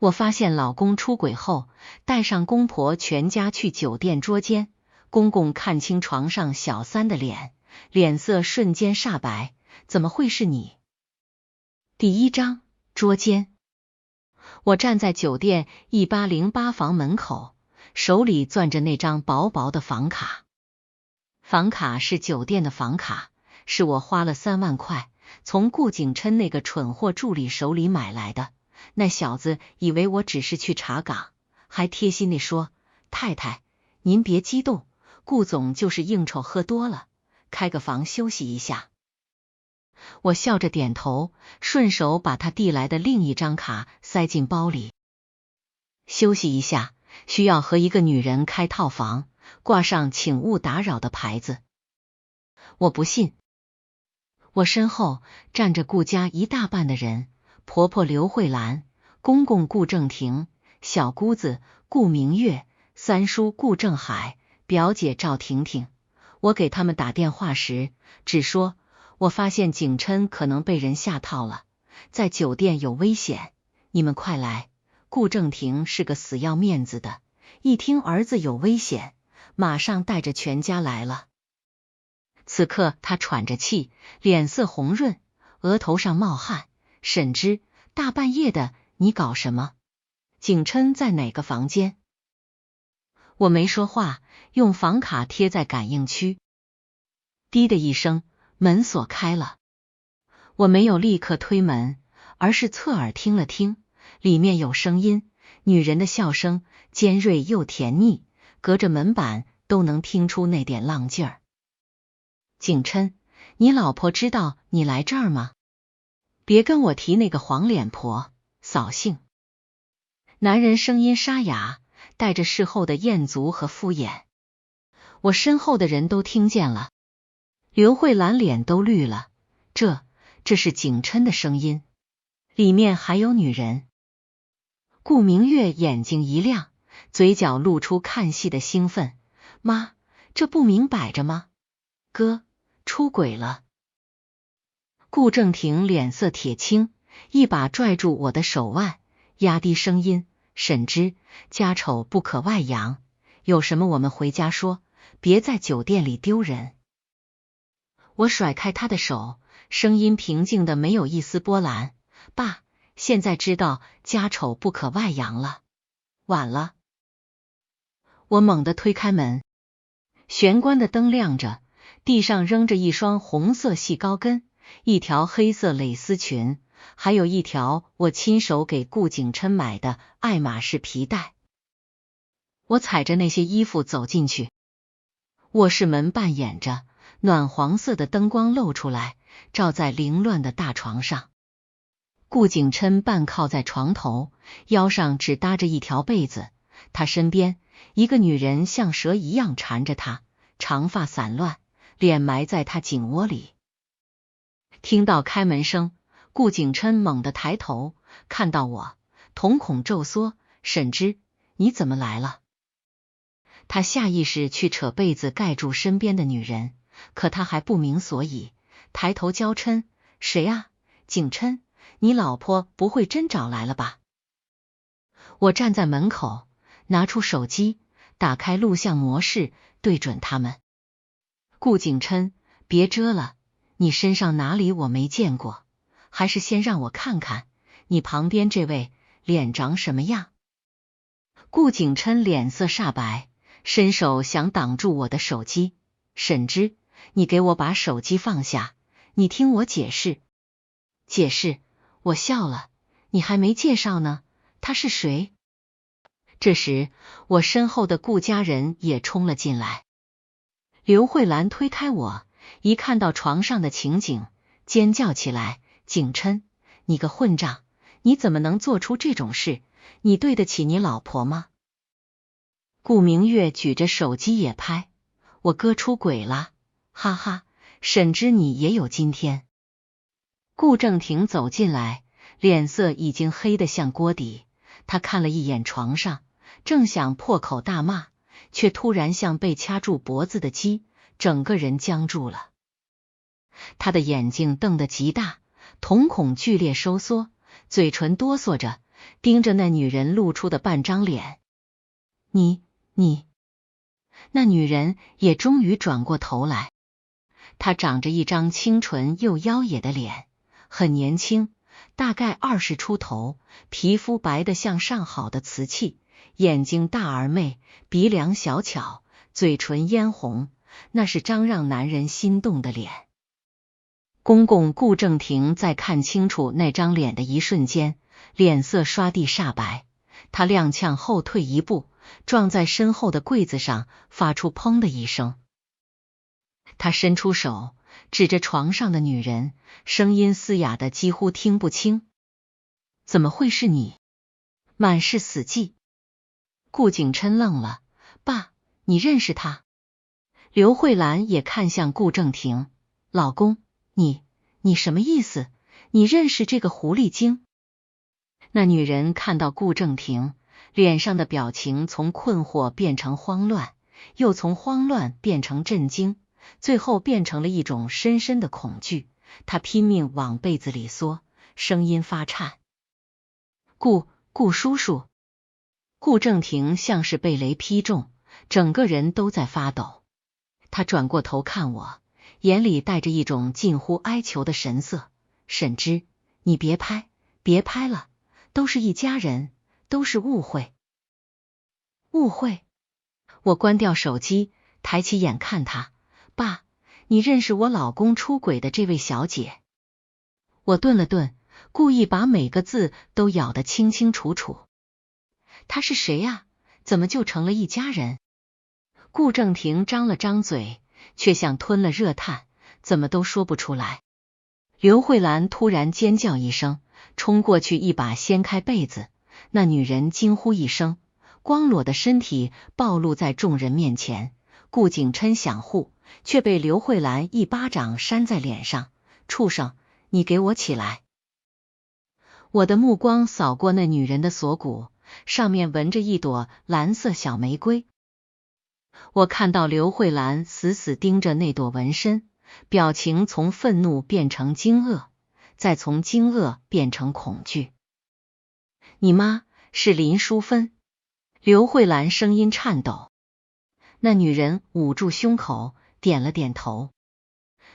我发现老公出轨后，带上公婆全家去酒店捉奸，公公看清床上小三的脸，脸色瞬间煞白，怎么会是你？第1章捉奸。我站在酒店1808房门口，手里攥着那张薄薄的房卡。房卡是酒店的房卡，是我花了3万块从顾景琛那个蠢货助理手里买来的。那小子以为我只是去查岗，还贴心地说：“太太，您别激动，顾总就是应酬喝多了，开个房休息一下。”我笑着点头，顺手把他递来的另一张卡塞进包里。休息一下，需要和一个女人开套房，挂上请勿打扰的牌子。我不信。我身后站着顾家一大半的人，婆婆刘慧兰，公公顾正廷，小姑子顾明月，三叔顾正海，表姐赵婷婷。我给他们打电话时，只说我发现景琛可能被人下套了，在酒店有危险，你们快来。顾正廷是个死要面子的，一听儿子有危险，马上带着全家来了。此刻他喘着气，脸色红润，额头上冒汗。沈之，大半夜的，你搞什么？景琛在哪个房间？我没说话，用房卡贴在感应区。滴的一声，门锁开了。我没有立刻推门，而是侧耳听了听，里面有声音，女人的笑声，尖锐又甜腻，隔着门板都能听出那点浪劲儿。景琛，你老婆知道你来这儿吗？别跟我提那个黄脸婆，扫兴。男人声音沙哑，带着事后的厌足和敷衍。我身后的人都听见了，刘慧兰脸都绿了，这是景琛的声音，里面还有女人。顾明月眼睛一亮，嘴角露出看戏的兴奋，妈，这不明摆着吗？哥，出轨了。顾正廷脸色铁青，一把拽住我的手腕，压低声音：沈之，家丑不可外扬，有什么我们回家说，别在酒店里丢人。我甩开他的手，声音平静的没有一丝波澜：爸，现在知道家丑不可外扬了，晚了。我猛地推开门，玄关的灯亮着，地上扔着一双红色细高跟，一条黑色蕾丝裙，还有一条我亲手给顾景琛买的爱马仕皮带。我踩着那些衣服走进去，卧室门半掩着，暖黄色的灯光露出来，照在凌乱的大床上。顾景琛半靠在床头，腰上只搭着一条被子，他身边一个女人像蛇一样缠着他，长发散乱，脸埋在他颈窝里。听到开门声，顾景琛猛地抬头，看到我，瞳孔骤缩：沈之，你怎么来了？他下意识去扯被子盖住身边的女人，可他还不明所以，抬头娇嗔：谁啊？景琛，你老婆不会真找来了吧？我站在门口，拿出手机，打开录像模式，对准他们。顾景琛，别遮了，你身上哪里我没见过，还是先让我看看你旁边这位脸长什么样。顾景琛脸色煞白，伸手想挡住我的手机。沈之，你给我把手机放下，你听我解释。解释？我笑了，你还没介绍呢，他是谁？这时我身后的顾家人也冲了进来。刘慧兰推开我，一看到床上的情景，尖叫起来：景琛，你个混账，你怎么能做出这种事？你对得起你老婆吗？顾明月举着手机也拍：我哥出轨了，哈哈，沈之你也有今天。顾正廷走进来，脸色已经黑得像锅底，他看了一眼床上，正想破口大骂，却突然像被掐住脖子的鸡，整个人僵住了。他的眼睛瞪得极大，瞳孔剧烈收缩，嘴唇哆嗦着，盯着那女人露出的半张脸。你……那女人也终于转过头来，她长着一张清纯又妖冶的脸，很年轻，大概20出头，皮肤白得像上好的瓷器，眼睛大而媚，鼻梁小巧，嘴唇嫣红，那是张让男人心动的脸。公公顾正廷在看清楚那张脸的一瞬间，脸色刷地煞白，他踉跄后退一步，撞在身后的柜子上，发出砰的一声。他伸出手指着床上的女人，声音嘶哑的几乎听不清。怎么会是你？满是死寂。顾景琛愣了，爸，你认识他？刘慧兰也看向顾正廷，老公，你什么意思？你认识这个狐狸精？那女人看到顾正廷，脸上的表情从困惑变成慌乱，又从慌乱变成震惊，最后变成了一种深深的恐惧。她拼命往被子里缩，声音发颤。顾叔叔。顾正廷像是被雷劈中，整个人都在发抖。他转过头看我，眼里带着一种近乎哀求的神色。沈之，你别拍了，都是一家人，都是误会。误会？我关掉手机，抬起眼看他，爸，你认识我老公出轨的这位小姐？我顿了顿，故意把每个字都咬得清清楚楚。他是谁呀？怎么就成了一家人？顾正廷张了张嘴，却像吞了热炭，怎么都说不出来。刘慧兰突然尖叫一声，冲过去一把掀开被子，那女人惊呼一声，光裸的身体暴露在众人面前。顾景琛想护，却被刘慧兰一巴掌扇在脸上，畜生，你给我起来！我的目光扫过那女人的锁骨，上面纹着一朵蓝色小玫瑰。我看到刘慧兰死死盯着那朵纹身，表情从愤怒变成惊愕，再从惊愕变成恐惧。你妈是林淑芬。刘慧兰声音颤抖。那女人捂住胸口，点了点头。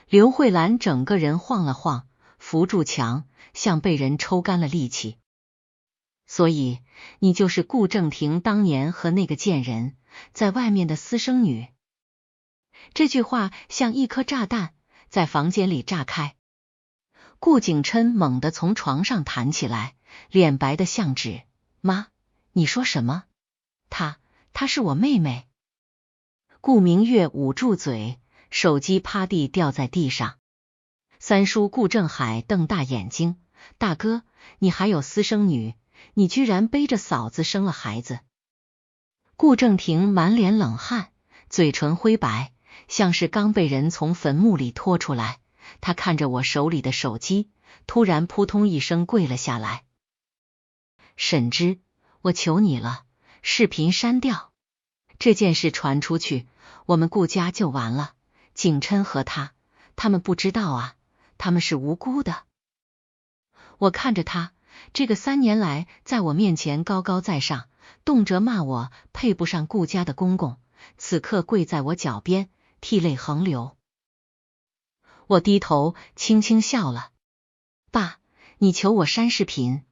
刘慧兰整个人晃了晃，扶住墙，像被人抽干了力气。所以你就是顾正廷当年和那个贱人在外面的私生女。这句话像一颗炸弹在房间里炸开。顾景琛猛地从床上弹起来，脸白得像纸。妈，你说什么？她是我妹妹。顾明月捂住嘴，手机趴地掉在地上。三叔顾正海瞪大眼睛，大哥，你还有私生女？你居然背着嫂子生了孩子。顾正廷满脸冷汗，嘴唇灰白，像是刚被人从坟墓里拖出来。他看着我手里的手机，突然扑通一声跪了下来。沈之，我求你了，视频删掉。这件事传出去，我们顾家就完了。景琛和他们不知道啊，他们是无辜的。我看着他，这个3年来在我面前高高在上，动辄骂我配不上顾家的公公，此刻跪在我脚边，涕泪横流。我低头轻轻笑了。爸，你求我删视频。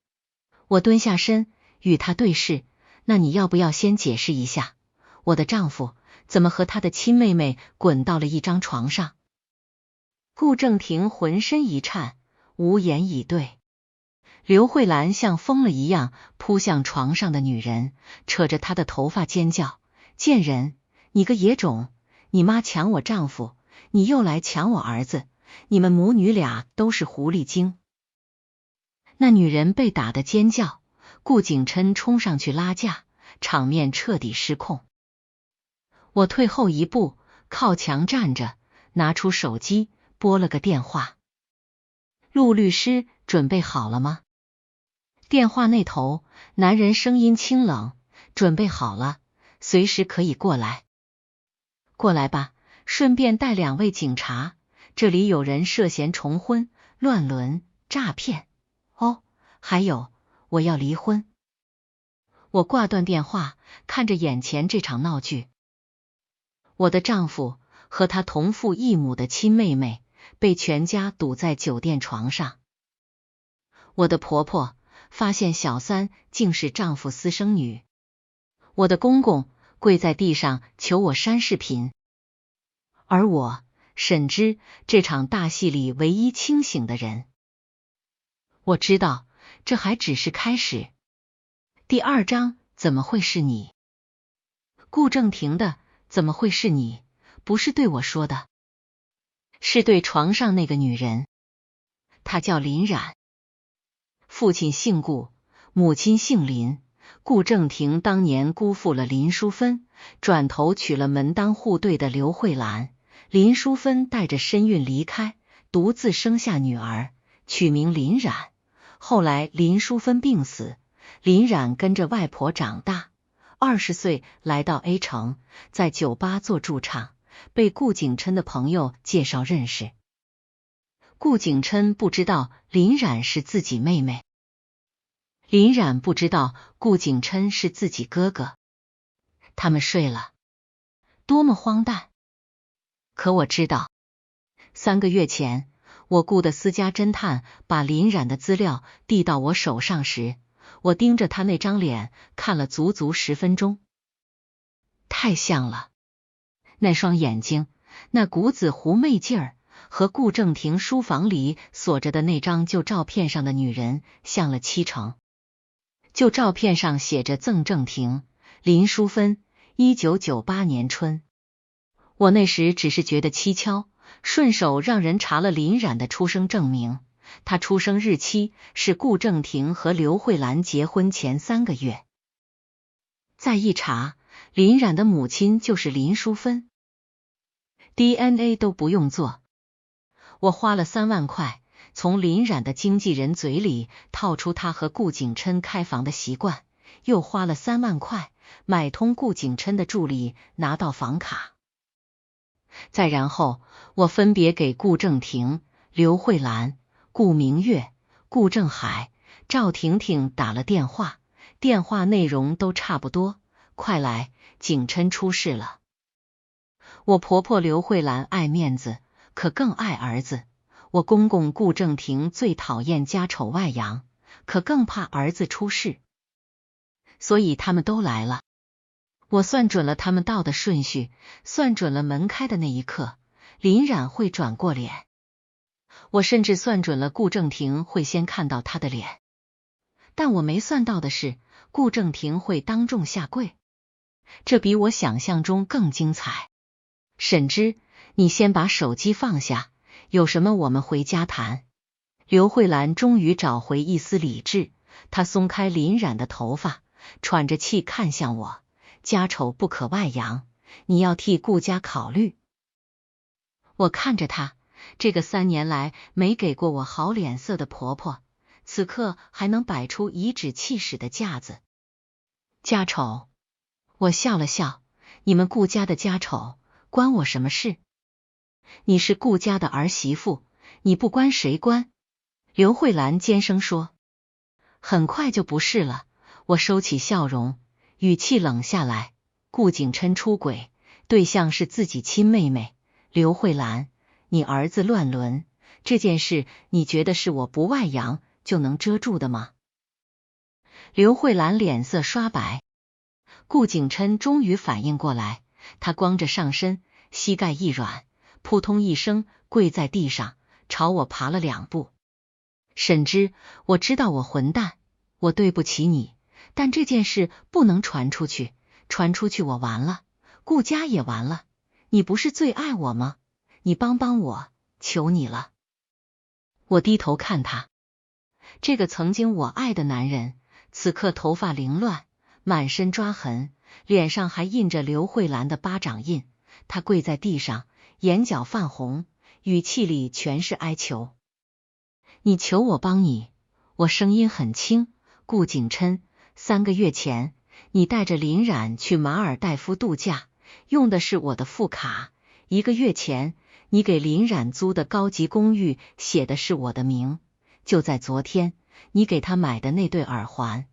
我蹲下身与他对视，那你要不要先解释一下，我的丈夫怎么和他的亲妹妹滚到了一张床上？顾正廷浑身一颤，无言以对。刘慧兰像疯了一样扑向床上的女人，扯着她的头发尖叫：贱人，你个野种，你妈抢我丈夫，你又来抢我儿子，你们母女俩都是狐狸精。那女人被打得尖叫，顾景琛冲上去拉架，场面彻底失控。我退后一步，靠墙站着，拿出手机拨了个电话。陆律师准备好了吗？电话那头，男人声音清冷，准备好了，随时可以过来。过来吧，顺便带2位警察，这里有人涉嫌重婚、乱伦、诈骗。哦，还有，我要离婚。我挂断电话，看着眼前这场闹剧。我的丈夫和他同父异母的亲妹妹被全家堵在酒店床上。我的婆婆发现小三竟是丈夫私生女。我的公公跪在地上求我删视频。而我，沈之，这场大戏里唯一清醒的人。我知道，这还只是开始。第2章怎么会是你？顾正廷的怎么会是你？不是对我说的，是对床上那个女人。她叫林冉，父亲姓顾，母亲姓林。顾正廷当年辜负了林淑芬，转头娶了门当户对的刘慧兰。林淑芬带着身孕离开，独自生下女儿，取名林冉。后来林淑芬病死，林冉跟着外婆长大。20岁来到 A 城，在酒吧做驻唱，被顾景琛的朋友介绍认识。顾景琛不知道林冉是自己妹妹，林冉不知道顾景琛是自己哥哥。他们睡了，多么荒诞！可我知道，3个月前，我雇的私家侦探把林冉的资料递到我手上时，我盯着他那张脸看了足足10分钟。太像了，那双眼睛，那股子狐媚劲儿，和顾正廷书房里锁着的那张旧照片上的女人像了7成。旧照片上写着曾正廷、林淑芬，1998年春。我那时只是觉得蹊跷，顺手让人查了林冉的出生证明，她出生日期是顾正廷和刘慧兰结婚前3个月。再一查，林冉的母亲就是林淑芬。DNA 都不用做，我花了3万块，从林冉的经纪人嘴里套出他和顾景琛开房的习惯，又花了3万块买通顾景琛的助理，拿到房卡。再然后，我分别给顾正廷、刘慧兰、顾明月、顾正海、赵婷婷打了电话，电话内容都差不多，快来，景琛出事了。我婆婆刘慧兰爱面子，可更爱儿子。我公公顾正廷最讨厌家丑外扬，可更怕儿子出事。所以他们都来了。我算准了他们到的顺序，算准了门开的那一刻，林冉会转过脸。我甚至算准了顾正廷会先看到他的脸。但我没算到的是，顾正廷会当众下跪。这比我想象中更精彩。沈之，你先把手机放下，有什么我们回家谈。刘慧兰终于找回一丝理智，她松开林冉的头发，喘着气看向我。家丑不可外扬，你要替顾家考虑。我看着她，这个3年来没给过我好脸色的婆婆，此刻还能摆出颐指气使的架子。家丑，我笑了笑，你们顾家的家丑关我什么事？你是顾家的儿媳妇，你不关谁关？刘慧兰尖声说。很快就不是了，我收起笑容，语气冷下来。顾景琛出轨，对象是自己亲妹妹刘慧兰，你儿子乱伦，这件事你觉得是我不外扬就能遮住的吗？刘慧兰脸色刷白。顾景琛终于反应过来，他光着上身，膝盖一软，扑通一声跪在地上，朝我爬了2步。沈之，我知道我混蛋，我对不起你，但这件事不能传出去，传出去我完了，顾家也完了。你不是最爱我吗？你帮帮我，求你了。我低头看他，这个曾经我爱的男人，此刻头发凌乱，满身抓痕，脸上还印着刘慧兰的巴掌印。他跪在地上，眼角泛红，语气里全是哀求。你求我帮你。我声音很轻。顾景琛，3个月前你带着林冉去马尔代夫度假，用的是我的副卡。1个月前你给林冉租的高级公寓写的是我的名。就在昨天，你给他买的那对耳环，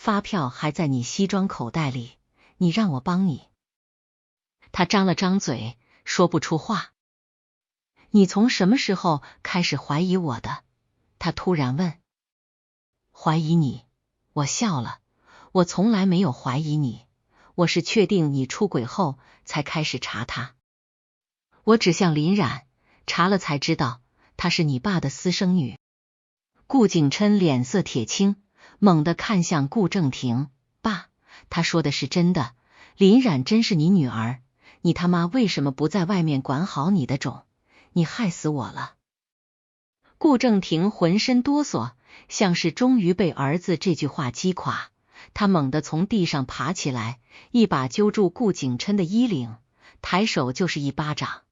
发票还在你西装口袋里，你让我帮你。他张了张嘴，说不出话。你从什么时候开始怀疑我的？他突然问。怀疑你？我笑了，我从来没有怀疑你，我是确定你出轨后才开始查他。我指向林冉，查了才知道她是你爸的私生女。顾景琛脸色铁青，猛地看向顾正廷，爸，他说的是真的，林冉真是你女儿，你他妈为什么不在外面管好你的种？你害死我了。顾正廷浑身哆嗦，像是终于被儿子这句话击垮，他猛地从地上爬起来，一把揪住顾景琛的衣领，抬手就是一巴掌。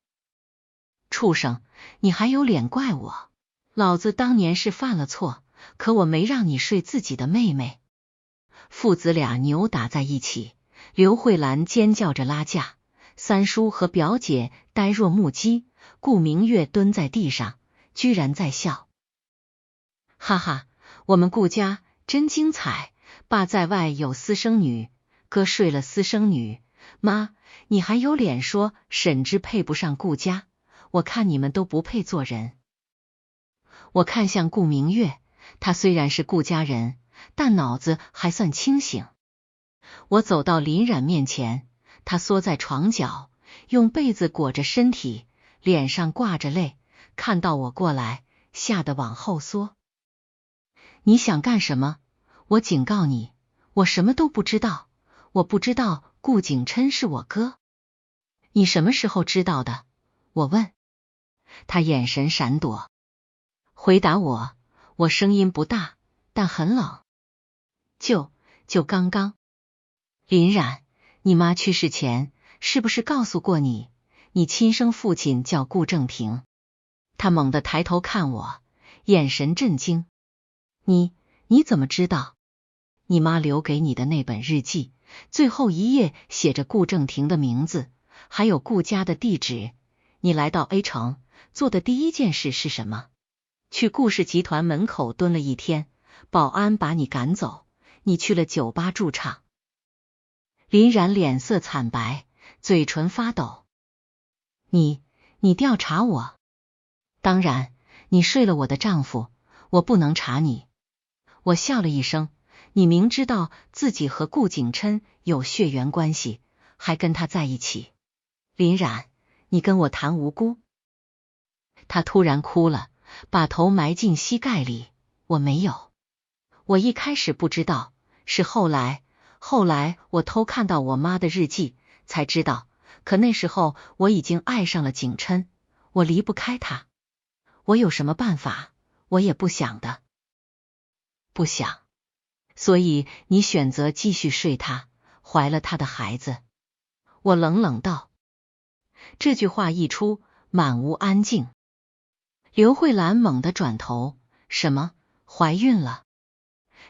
畜生，你还有脸怪我？老子当年是犯了错，可我没让你睡自己的妹妹。父子俩扭打在一起，刘慧兰尖叫着拉架，三叔和表姐呆若木鸡，顾明月蹲在地上，居然在笑。哈哈，我们顾家真精彩，爸在外有私生女，哥睡了私生女，妈，你还有脸说沈之配不上顾家？我看你们都不配做人。我看向顾明月，他虽然是顾家人，但脑子还算清醒。我走到林冉面前，他缩在床角，用被子裹着身体，脸上挂着泪，看到我过来，吓得往后缩。你想干什么？我警告你，我什么都不知道，我不知道顾景琛是我哥。你什么时候知道的？我问。他眼神闪躲，回答我声音不大，但很冷。就刚刚。林冉，你妈去世前是不是告诉过你，你亲生父亲叫顾正廷？他猛地抬头看我，眼神震惊。你怎么知道？你妈留给你的那本日记，最后一页写着顾正廷的名字，还有顾家的地址。你来到 A 城做的第一件事是什么？去顾氏集团门口蹲了一天，保安把你赶走，你去了酒吧驻唱。林冉脸色惨白，嘴唇发抖。你调查我？当然，你睡了我的丈夫，我不能查你。我笑了一声，你明知道自己和顾景琛有血缘关系，还跟他在一起。林冉，你跟我谈无辜。他突然哭了，把头埋进膝盖里。我没有，我一开始不知道，是后来我偷看到我妈的日记才知道，可那时候我已经爱上了景琛，我离不开他。我有什么办法？我也不想的。不想。所以你选择继续睡他，怀了他的孩子。我冷冷道。这句话一出，满屋安静。刘慧兰猛地转头，什么？怀孕了？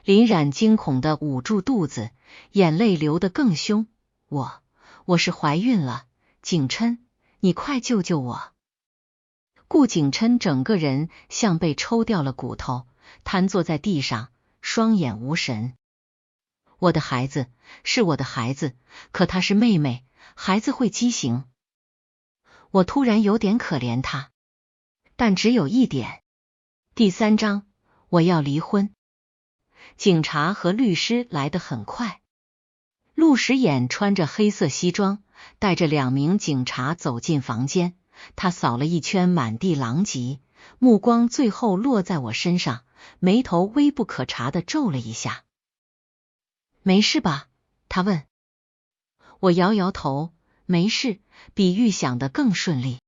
林冉惊恐地捂住肚子，眼泪流得更凶。我是怀孕了，景琛，你快救救我！顾景琛整个人像被抽掉了骨头，瘫坐在地上，双眼无神。我的孩子，是我的孩子，可她是妹妹，孩子会畸形。我突然有点可怜她，但只有一点。第3章，我要离婚。警察和律师来得很快。陆时衍穿着黑色西装，带着2名警察走进房间，他扫了一圈满地狼藉，目光最后落在我身上，眉头微不可察地皱了一下。没事吧？他问。我摇摇头，没事，比预想的更顺利。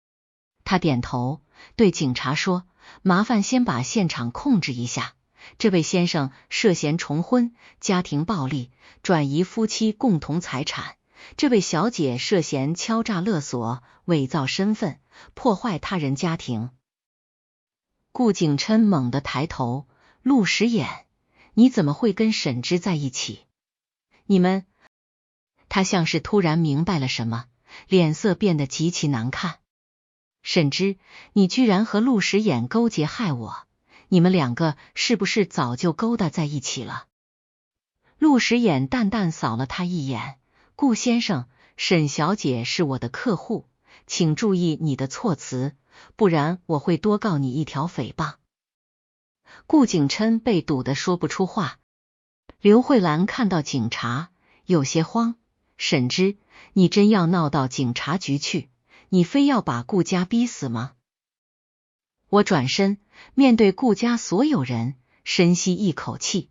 他点头，对警察说，麻烦先把现场控制一下，这位先生涉嫌重婚、家庭暴力、转移夫妻共同财产，这位小姐涉嫌敲诈勒索、伪造身份、破坏他人家庭。顾景琛猛地抬头，陆时衍，你怎么会跟沈之在一起？你们……他像是突然明白了什么，脸色变得极其难看。沈之，你居然和陆时衍勾结害我，你们2个是不是早就勾搭在一起了？陆时眼淡淡扫了他一眼，顾先生，沈小姐是我的客户，请注意你的措辞，不然我会多告你一条诽谤。顾景琛被堵得说不出话。刘慧兰看到警察，有些慌，沈之，你真要闹到警察局去？你非要把顾家逼死吗？我转身面对顾家所有人，深吸一口气。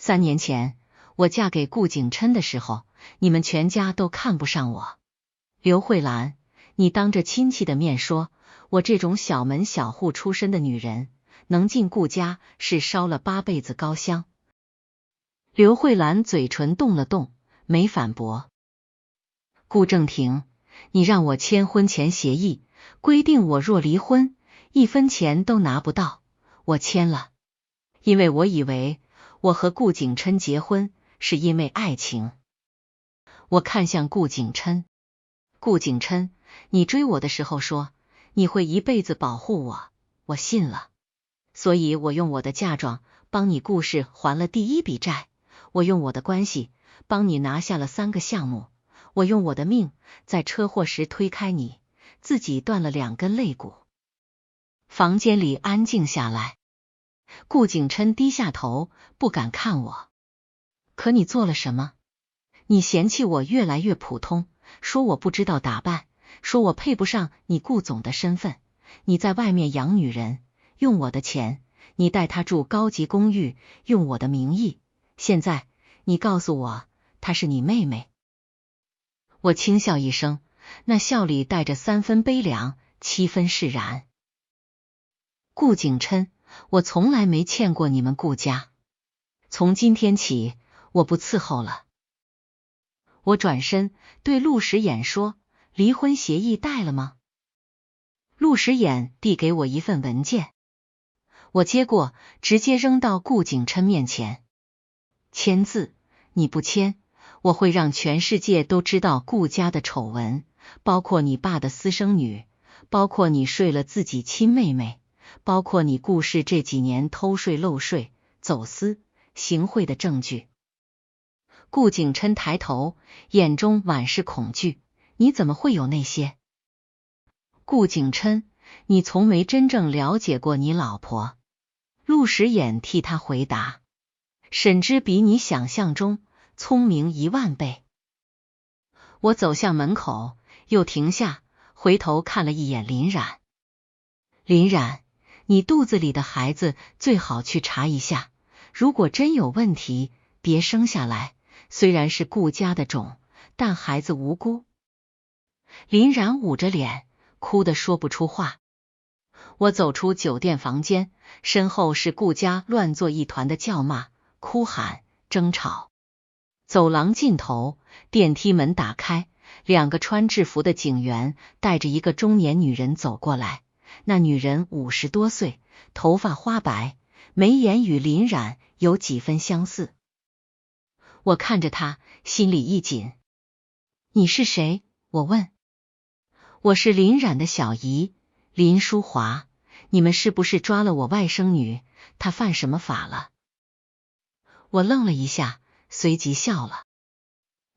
3年前我嫁给顾景琛的时候，你们全家都看不上我。刘慧兰，你当着亲戚的面说我这种小门小户出身的女人能进顾家是烧了8辈子高香。刘慧兰嘴唇动了动，没反驳。顾正廷，你让我签婚前协议，规定我若离婚1分钱都拿不到，我签了，因为我以为我和顾景琛结婚是因为爱情。我看向顾景琛，顾景琛，你追我的时候说你会一辈子保护我，我信了，所以我用我的嫁妆帮你顾氏还了第1笔债，我用我的关系帮你拿下了3个项目，我用我的命在车祸时推开你，自己断了2根肋骨。房间里安静下来，顾景琛低下头，不敢看我。可你做了什么？你嫌弃我越来越普通，说我不知道打扮，说我配不上你顾总的身份，你在外面养女人，用我的钱，你带她住高级公寓，用我的名义，现在你告诉我她是你妹妹。我轻笑一声，那笑里带着3分悲凉，7分释然。顾景琛，我从来没欠过你们顾家，从今天起我不伺候了。我转身对陆时眼说，离婚协议带了吗？陆时眼递给我一份文件，我接过，直接扔到顾景琛面前。签字，你不签，我会让全世界都知道顾家的丑闻，包括你爸的私生女，包括你睡了自己亲妹妹，包括你顾氏这几年偷税漏税、走私、行贿的证据。顾景琛抬头，眼中满是恐惧，你怎么会有那些？顾景琛，你从没真正了解过你老婆。陆时眼替他回答，沈之比你想象中聪明1万倍。我走向门口，又停下，回头看了一眼林冉。林冉，你肚子里的孩子最好去查一下，如果真有问题，别生下来，虽然是顾家的种，但孩子无辜。林冉捂着脸，哭得说不出话。我走出酒店房间，身后是顾家乱作一团的叫骂、哭喊、争吵。走廊尽头，电梯门打开，2个穿制服的警员带着一个中年女人走过来。那女人50多岁，头发花白，眉眼与林冉有几分相似。我看着她，心里一紧。你是谁？我问。我是林冉的小姨，林淑华。你们是不是抓了我外甥女？她犯什么法了？我愣了一下，随即笑了。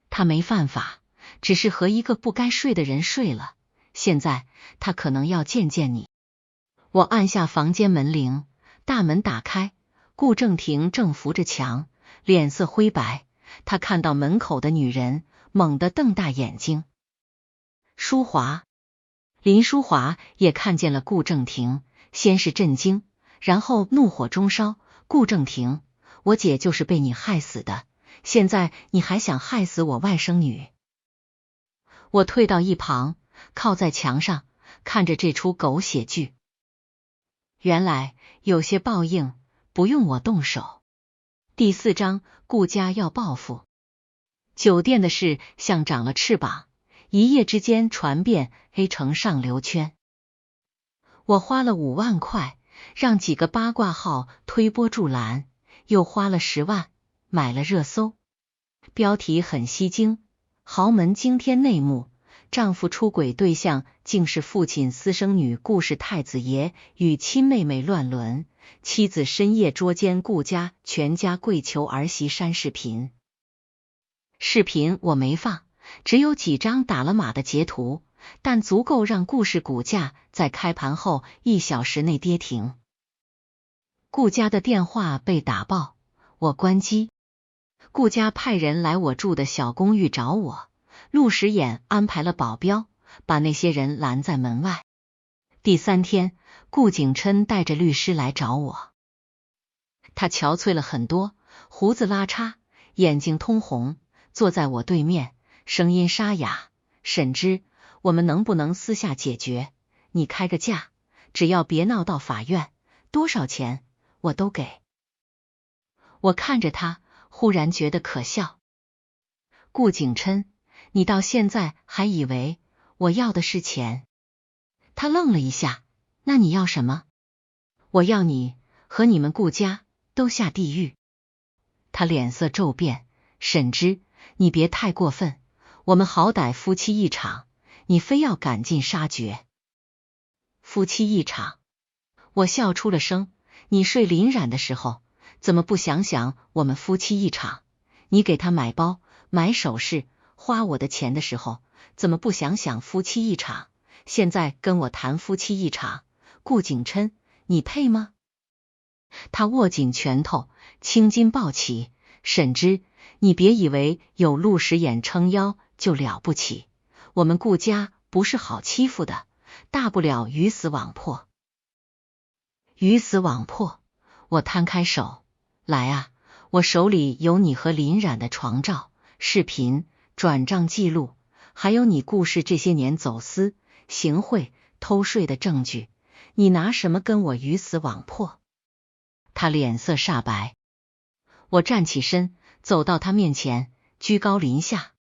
她没犯法，只是和一个不该睡的人睡了。现在她可能要见见你。我按下房间门铃，大门打开，顾正廷正扶着墙，脸色灰白。他看到门口的女人，猛地瞪大眼睛。淑华。林淑华也看见了顾正廷，先是震惊，然后怒火中烧。顾正廷，我姐就是被你害死的，现在你还想害死我外甥女？我退到一旁，靠在墙上，看着这出狗血剧。原来有些报应不用我动手。第4章，顾家要报复。酒店的事像长了翅膀，一夜之间传遍 A 城上流圈。我花了5万块，让几个八卦号推波助澜，又花了10万买了热搜，标题很吸睛，豪门惊天内幕，丈夫出轨对象竟是父亲私生女顾氏太子爷与亲妹妹乱伦，妻子深夜捉奸顾家，全家跪求儿媳删视频。视频我没放，只有几张打了码的截图，但足够让顾氏股价在开盘后1小时内跌停。顾家的电话被打爆，我关机。顾家派人来我住的小公寓找我，陆时衍安排了保镖，把那些人拦在门外。第3天，顾景琛带着律师来找我。他憔悴了很多，胡子拉碴，眼睛通红，坐在我对面，声音沙哑：沈之，我们能不能私下解决？你开个价，只要别闹到法院，多少钱我都给。我看着他，忽然觉得可笑。顾景琛，你到现在还以为我要的是钱？他愣了一下，那你要什么？我要你和你们顾家都下地狱。他脸色骤变，沈之，你别太过分，我们好歹夫妻一场，你非要赶尽杀绝。夫妻一场？我笑出了声，你睡林冉的时候，怎么不想想我们夫妻一场？你给他买包、买首饰、花我的钱的时候，怎么不想想夫妻一场？现在跟我谈夫妻一场，顾景琛，你配吗？他握紧拳头，青筋暴起。沈之，你别以为有陆时衍撑腰就了不起，我们顾家不是好欺负的，大不了鱼死网破。鱼死网破？我摊开手，来啊，我手里有你和林冉的床照、视频、转账记录，还有你顾氏这些年走私、行贿、偷税的证据，你拿什么跟我鱼死网破？他脸色煞白。我站起身，走到他面前，居高临下。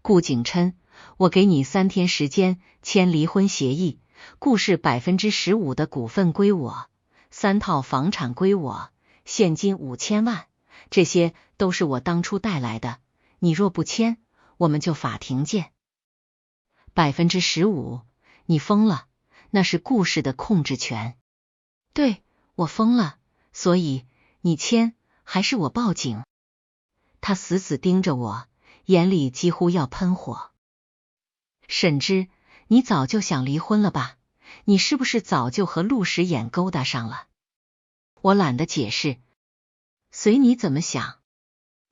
顾景琛，我给你3天时间签离婚协议，顾氏15%的股份归我，3套房产归我，现金5000万，这些都是我当初带来的，你若不签，我们就法庭见。15%？你疯了，那是顾氏的控制权。对，我疯了，所以你签还是我报警？他死死盯着我，眼里几乎要喷火。沈之，你早就想离婚了吧？你是不是早就和陆时衍勾搭上了？我懒得解释，随你怎么想。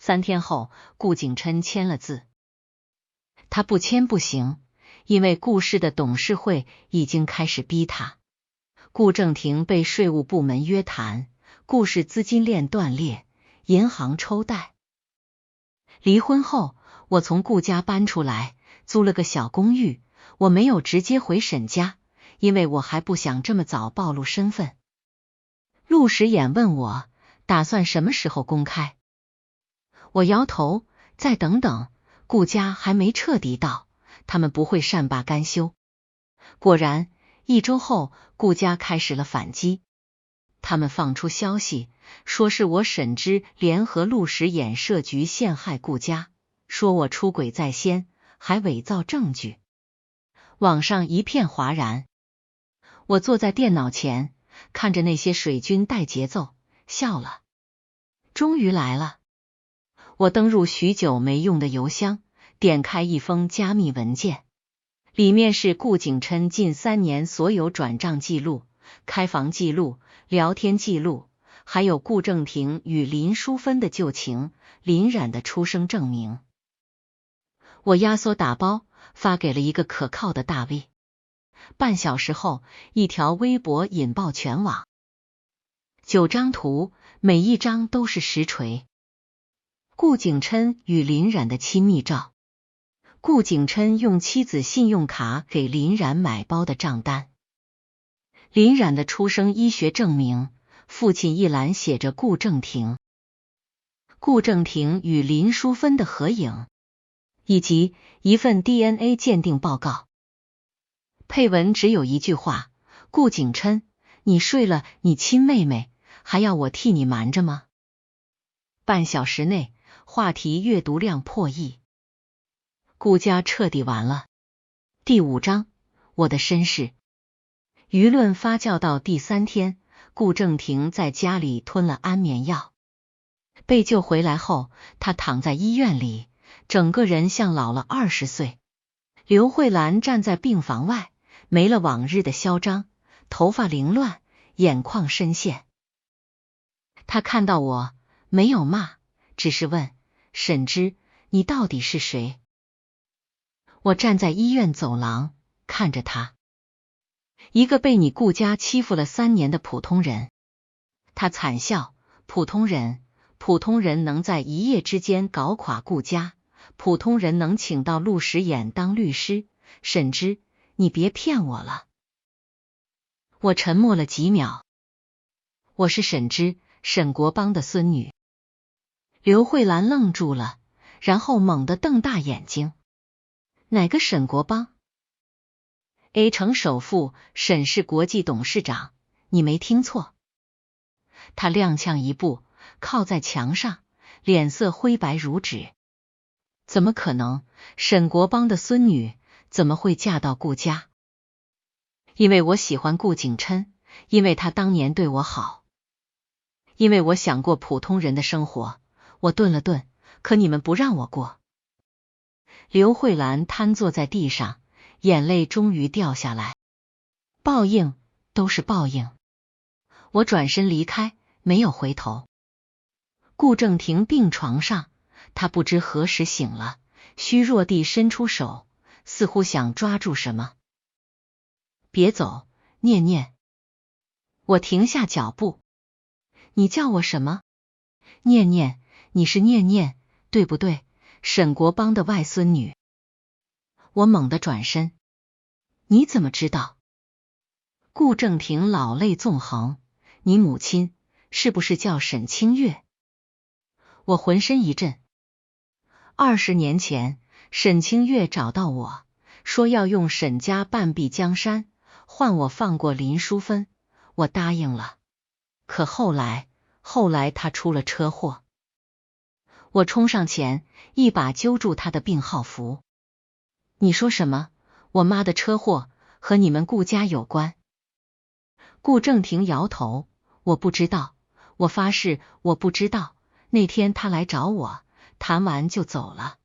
3天后，顾景琛签了字。他不签不行，因为顾氏的董事会已经开始逼他。顾正廷被税务部门约谈，顾氏资金链断裂，银行抽贷。离婚后，我从顾家搬出来，租了个小公寓。我没有直接回沈家，因为我还不想这么早暴露身份。陆时衍问我，打算什么时候公开？我摇头，再等等，顾家还没彻底倒，他们不会善罢甘休。果然，1周后，顾家开始了反击。他们放出消息，说是我沈之联合陆时衍设局陷害顾家，说我出轨在先，还伪造证据。网上一片哗然。我坐在电脑前，看着那些水军带节奏，笑了。终于来了。我登入许久没用的邮箱，点开一封加密文件，里面是顾景琛近3年所有转账记录、开房记录、聊天记录，还有顾正廷与林淑芬的旧情、林冉的出生证明。我压缩打包，发给了一个可靠的大 V。半小时后，一条微博引爆全网。9张图，每一张都是实锤。顾景琛与林冉的亲密照，顾景琛用妻子信用卡给林冉买包的账单，林冉的出生医学证明，父亲一栏写着顾正廷，顾正廷与林淑芬的合影，以及一份 DNA 鉴定报告。配文只有一句话：顾景琛，你睡了你亲妹妹，还要我替你瞒着吗？半小时内，话题阅读量破亿。顾家彻底完了。第5章，我的身世。舆论发酵到第3天，顾正廷在家里吞了安眠药。被救回来后，他躺在医院里，整个人像老了20岁。刘慧兰站在病房外，没了往日的嚣张，头发凌乱，眼眶深陷。他看到我，没有骂，只是问：沈芝，你到底是谁？我站在医院走廊，看着他，一个被你顾家欺负了3年的普通人。他惨笑：普通人，普通人能在一夜之间搞垮顾家，普通人能请到陆时衍当律师。沈芝，你别骗我了。我沉默了几秒。我是沈芝，沈国邦的孙女。刘慧兰愣住了，然后猛地瞪大眼睛。哪个沈国邦？ A 城首富，沈氏国际董事长，你没听错。他踉跄一步，靠在墙上，脸色灰白如纸。怎么可能？沈国邦的孙女怎么会嫁到顾家？因为我喜欢顾景琛，因为他当年对我好，因为我想过普通人的生活。我顿了顿，可你们不让我过。刘慧兰瘫坐在地上，眼泪终于掉下来。报应，都是报应。我转身离开，没有回头。顾正廷病床上，他不知何时醒了，虚弱地伸出手，似乎想抓住什么。别走，念念。我停下脚步。你叫我什么？念念，你是念念，对不对？沈国邦的外孙女。我猛地转身。你怎么知道？顾正廷老泪纵横。你母亲是不是叫沈清月？我浑身一震。20年前，沈清月找到我，说要用沈家半壁江山，换我放过林淑芬，我答应了。可后来他出了车祸。我冲上前，一把揪住他的病号服。你说什么？我妈的车祸和你们顾家有关？顾正廷摇头，我不知道，我发誓我不知道。那天他来找我，谈完就走了。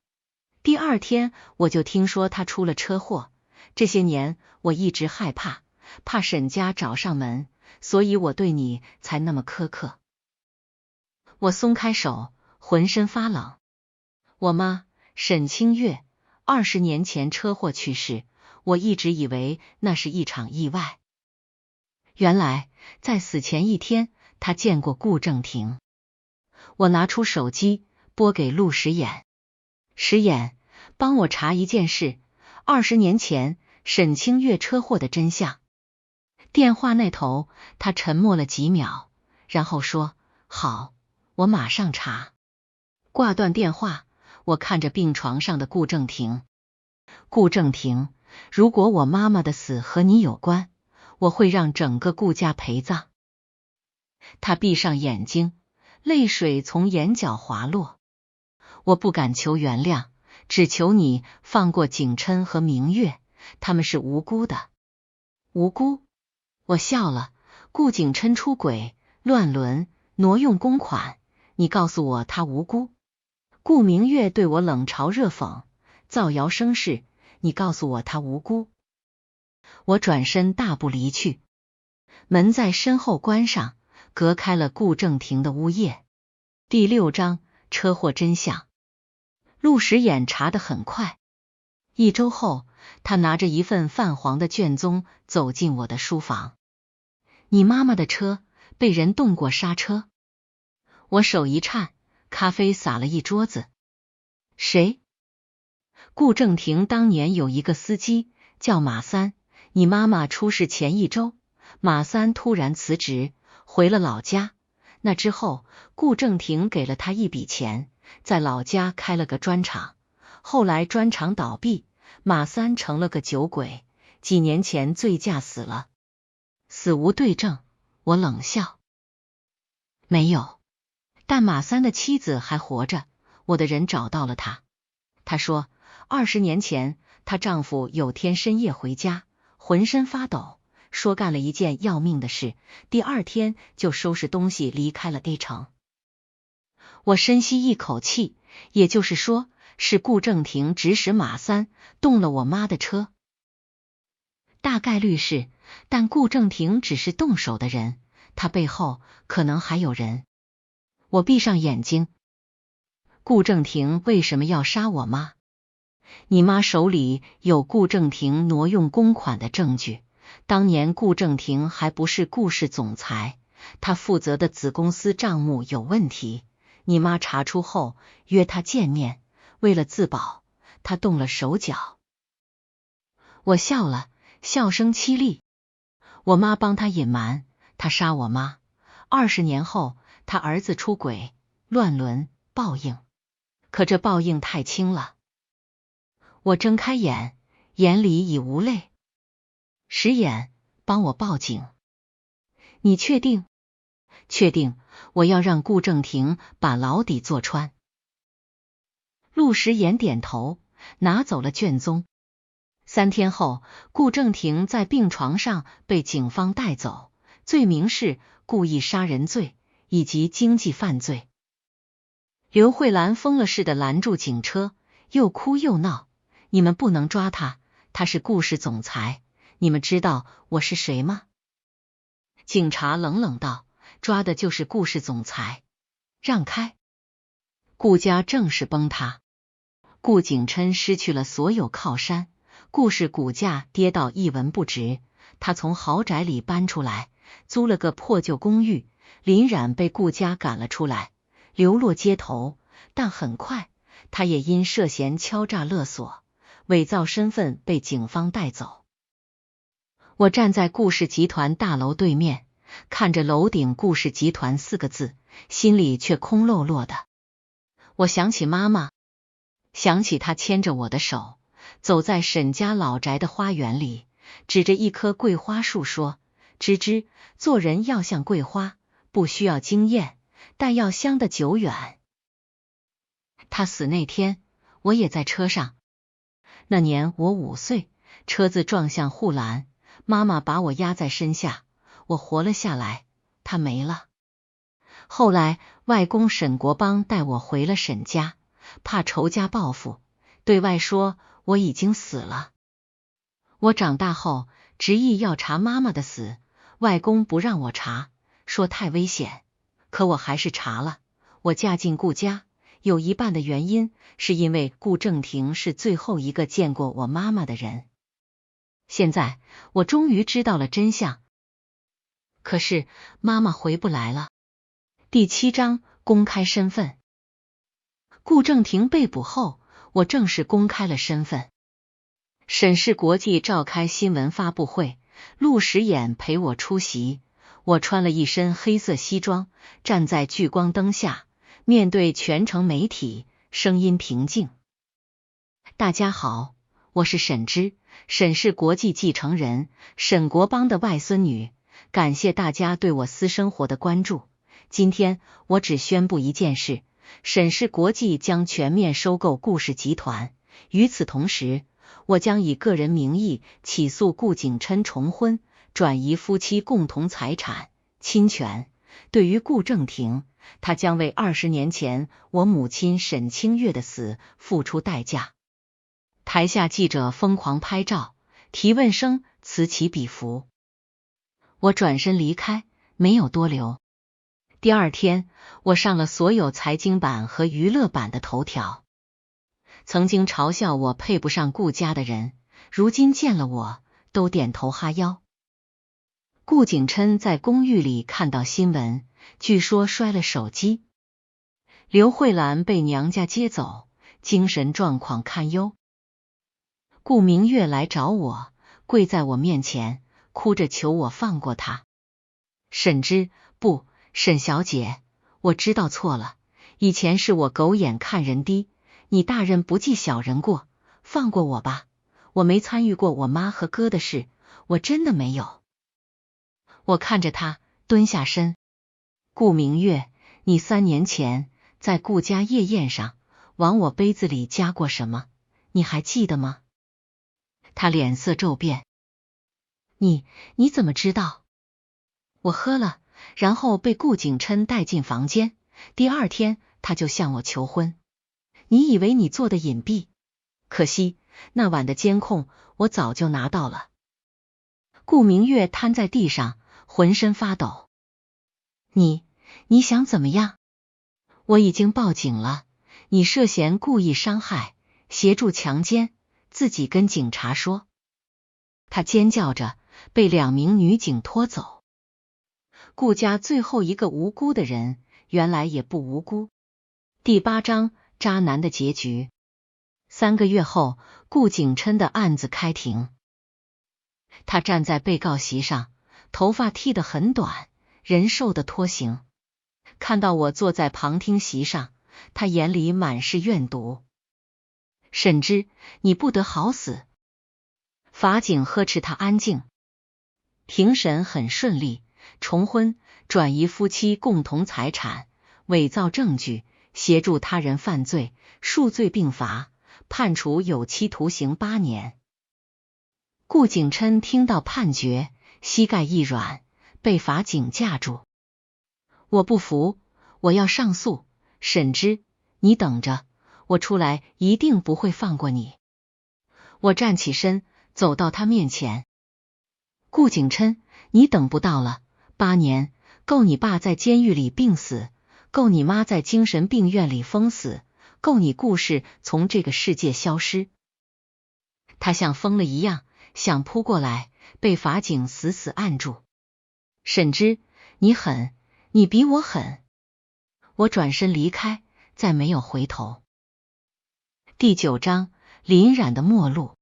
第2天我就听说他出了车祸。这些年我一直害怕，怕沈家找上门，所以我对你才那么苛刻。我松开手，浑身发冷。我妈沈清月20年前车祸去世，我一直以为那是一场意外。原来在死前1天，他见过顾正廷。我拿出手机拨给陆时衍。时衍，帮我查一件事，20年前沈清月车祸的真相。电话那头他沉默了几秒，然后说：好，我马上查。挂断电话，我看着病床上的顾正廷。顾正廷，如果我妈妈的死和你有关，我会让整个顾家陪葬。他闭上眼睛，泪水从眼角滑落。我不敢求原谅，只求你放过景琛和明月，他们是无辜的。无辜？我笑了。顾景琛出轨、乱伦、挪用公款，你告诉我他无辜？顾明月对我冷嘲热讽、造谣生事，你告诉我他无辜？我转身大步离去，门在身后关上，隔开了顾正廷的呜咽。第6章，车祸真相。陆时衍查得很快。1周后，他拿着一份泛黄的卷宗走进我的书房。你妈妈的车被人动过刹车。我手一颤，咖啡洒了一桌子。谁？顾正廷当年有一个司机叫马三，你妈妈出事前1周，马三突然辞职，回了老家。那之后，顾正廷给了他一笔钱，在老家开了个砖厂。后来砖厂倒闭，马三成了个酒鬼，几年前醉驾死了。死无对证，我冷笑。没有，但马三的妻子还活着，我的人找到了她。她说，20年前她丈夫有天深夜回家，浑身发抖，说干了一件要命的事，第二天就收拾东西离开了 A 城。我深吸一口气，也就是说，是顾正廷指使马三动了我妈的车。大概率是，但顾正廷只是动手的人，他背后可能还有人。我闭上眼睛。顾正廷为什么要杀我妈？你妈手里有顾正廷挪用公款的证据，当年顾正廷还不是顾氏总裁，他负责的子公司账目有问题，你妈查出后约他见面，为了自保，他动了手脚。我笑了，笑声凄厉。我妈帮他隐瞒，他杀我妈，20年后他儿子出轨，乱伦，报应。可这报应太轻了。我睁开眼，眼里已无泪。石眼，帮我报警。你确定？确定，我要让顾正廷把牢底坐穿。陆石眼点头，拿走了卷宗。3天后，顾正廷在病床上被警方带走，罪名是故意杀人罪以及经济犯罪。刘慧兰疯了似的拦住警车，又哭又闹，你们不能抓他，他是顾氏总裁，你们知道我是谁吗？警察冷冷道，抓的就是顾氏总裁，让开。顾家正式崩塌，顾景琛失去了所有靠山，顾氏股价跌到一文不值，他从豪宅里搬出来，租了个破旧公寓，林冉被顾家赶了出来，流落街头，但很快他也因涉嫌敲诈勒索、伪造身份被警方带走。我站在顾氏集团大楼对面，看着楼顶顾氏集团4个字，心里却空落落的。我想起妈妈，想起她牵着我的手，走在沈家老宅的花园里，指着一棵桂花树说，芝芝，做人要像桂花，不需要惊艳，但要香得久远。他死那天，我也在车上。那年我5岁，车子撞向护栏，妈妈把我压在身下，我活了下来，她没了。后来外公沈国邦带我回了沈家，怕仇家报复，对外说我已经死了。我长大后执意要查妈妈的死，外公不让我查，说太危险，可我还是查了。我嫁进顾家，有一半的原因是因为顾正廷是最后一个见过我妈妈的人。现在我终于知道了真相，可是妈妈回不来了。第7章公开身份。顾正廷被捕后，我正式公开了身份。沈氏国际召开新闻发布会，陆石眼陪我出席。我穿了一身黑色西装，站在聚光灯下，面对全城媒体，声音平静。大家好，我是沈芝，沈氏国际继承人，沈国邦的外孙女，感谢大家对我私生活的关注。今天我只宣布一件事，沈氏国际将全面收购顾氏集团。与此同时，我将以个人名义起诉顾景琛重婚，转移夫妻共同财产、侵权。对于顾正廷，他将为20年前我母亲沈清月的死付出代价。台下记者疯狂拍照，提问声此起彼伏。我转身离开，没有多留。第2天，我上了所有财经版和娱乐版的头条。曾经嘲笑我配不上顾家的人，如今见了我，都点头哈腰。顾景琛在公寓里看到新闻，据说摔了手机。刘慧兰被娘家接走，精神状况堪忧。顾明月来找我，跪在我面前，哭着求我放过他。沈芝，不，沈小姐，我知道错了，以前是我狗眼看人低，你大人不计小人过，放过我吧，我没参与过我妈和哥的事，我真的没有。我看着他，蹲下身。顾明月，你3年前在顾家夜宴上往我杯子里加过什么？你还记得吗？他脸色骤变。你怎么知道？我喝了，然后被顾景琛带进房间，第二天他就向我求婚。你以为你做的隐蔽？可惜那晚的监控我早就拿到了。顾明月瘫在地上，浑身发抖。你想怎么样？我已经报警了，你涉嫌故意伤害，协助强奸，自己跟警察说。他尖叫着被2名女警拖走。顾家最后一个无辜的人，原来也不无辜。第8章渣男的结局。3个月后，顾景琛的案子开庭。他站在被告席上，头发剃得很短，人瘦的脱形。看到我坐在旁听席上，他眼里满是怨毒。沈之，你不得好死！法警呵斥他安静。庭审很顺利，重婚、转移夫妻共同财产、伪造证据、协助他人犯罪，数罪并罚，判处有期徒刑8年。顾景琛听到判决，膝盖一软，被法警架住。我不服，我要上诉，沈之，你等着，我出来一定不会放过你。我站起身，走到他面前。顾景琛，你等不到了，8年，够你爸在监狱里病死，够你妈在精神病院里疯死，够你故事从这个世界消失。他像疯了一样想扑过来，被法警死死按住。沈之，你狠，你比我狠。我转身离开，再没有回头。第9章林冉的末路。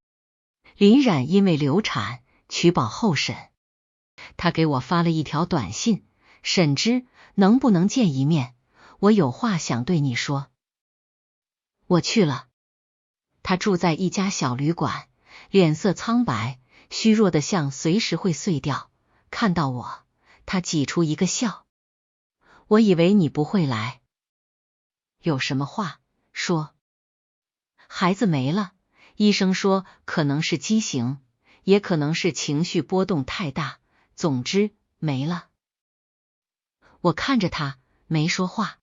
林冉因为流产取保候审，他给我发了一条短信：沈之，能不能见一面？我有话想对你说。我去了。他住在一家小旅馆，脸色苍白，虚弱的像随时会碎掉。看到我，他挤出一个笑。我以为你不会来。有什么话说？孩子没了，医生说可能是畸形，也可能是情绪波动太大，总之没了。我看着他，没说话。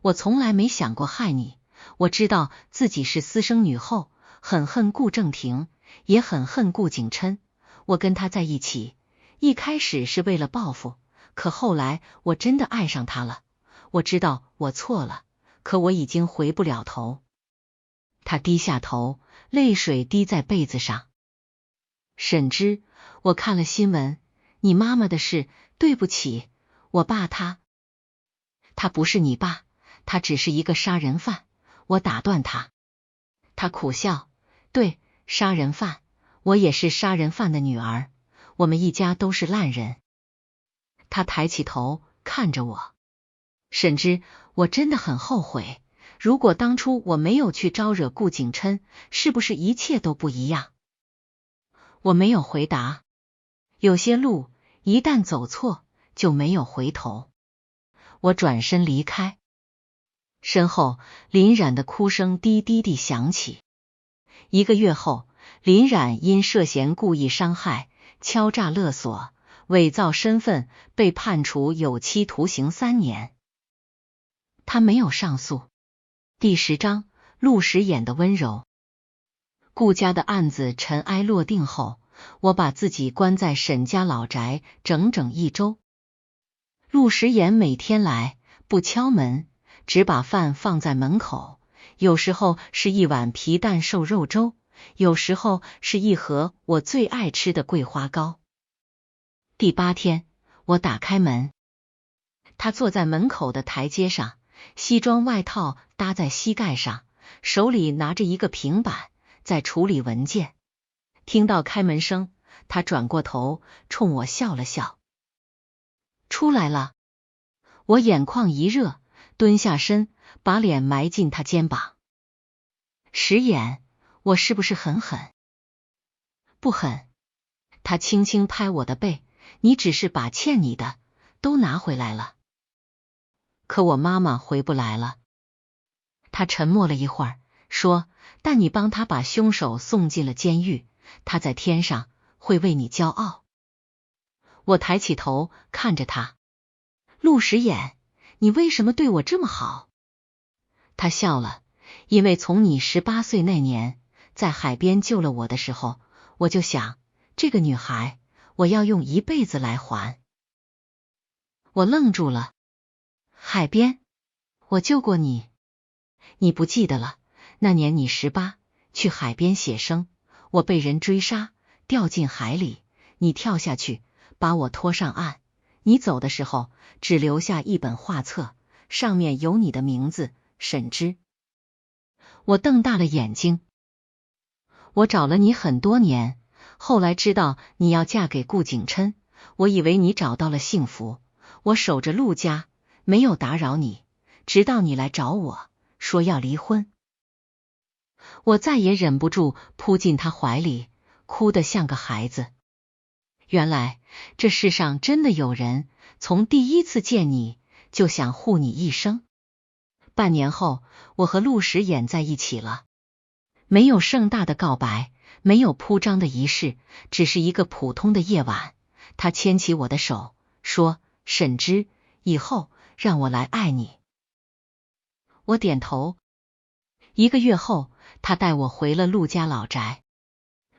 我从来没想过害你，我知道自己是私生女后，很恨顾正廷，也很恨顾景琛。我跟他在一起，一开始是为了报复，可后来我真的爱上他了。我知道我错了，可我已经回不了头。他低下头，泪水滴在被子上。沈之，我看了新闻，你妈妈的事，对不起，我爸他不是你爸，他只是一个杀人犯。我打断他。他苦笑，对，杀人犯，我也是杀人犯的女儿，我们一家都是烂人。他抬起头看着我。沈之，我真的很后悔，如果当初我没有去招惹顾景琛，是不是一切都不一样？我没有回答。有些路一旦走错，就没有回头。我转身离开。身后林冉的哭声滴滴地响起。1个月后，林冉因涉嫌故意伤害、敲诈勒索、伪造身份被判处有期徒刑3年。他没有上诉。第10章陆时演的温柔。顾家的案子尘埃落定后，我把自己关在沈家老宅整整1周。陆时演每天来，不敲门，只把饭放在门口，有时候是一碗皮蛋瘦肉粥，有时候是一盒我最爱吃的桂花糕。第8天，我打开门，他坐在门口的台阶上，西装外套搭在膝盖上，手里拿着一个平板，在处理文件。听到开门声，他转过头冲我笑了笑。出来了。我眼眶一热，蹲下身，把脸埋进他肩膀。时演，我是不是很狠？不狠。他轻轻拍我的背，你只是把欠你的都拿回来了。可我妈妈回不来了。他沉默了一会儿，说，但你帮他把凶手送进了监狱，他在天上，会为你骄傲。我抬起头看着他，陆时衍，你为什么对我这么好？他笑了，因为从你18岁那年在海边救了我的时候，我就想，这个女孩，我要用一辈子来还。我愣住了，海边？我救过你？你不记得了？那年你18，去海边写生，我被人追杀，掉进海里，你跳下去，把我拖上岸。你走的时候，只留下一本画册，上面有你的名字，沈之。我瞪大了眼睛。我找了你很多年，后来知道你要嫁给顾景琛，我以为你找到了幸福，我守着陆家，没有打扰你，直到你来找我，说要离婚。我再也忍不住扑进他怀里，哭得像个孩子。原来这世上真的有人从第一次见你就想护你一生。半年后，我和陆时衍在一起了，没有盛大的告白，没有铺张的仪式，只是一个普通的夜晚。他牵起我的手，说：“沈之，以后让我来爱你。”我点头。1个月后，他带我回了陆家老宅。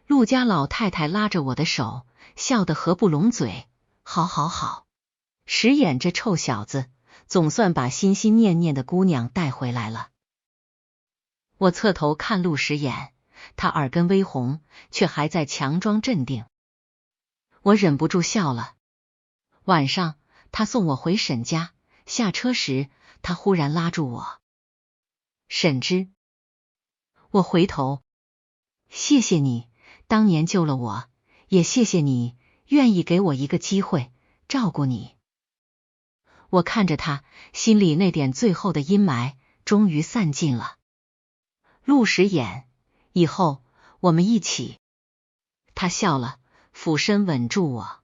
陆家老太太拉着我的手，笑得合不拢嘴。好好好，时衍这臭小子，总算把心心念念的姑娘带回来了。我侧头看陆时衍，他耳根微红，却还在强装镇定。我忍不住笑了。晚上，他送我回沈家，下车时，他忽然拉住我：“沈之。”我回头，谢谢你当年救了我，也谢谢你愿意给我一个机会照顾你。我看着他，心里那点最后的阴霾终于散尽了。陆时衍，以后我们一起。他笑了，俯身吻住我。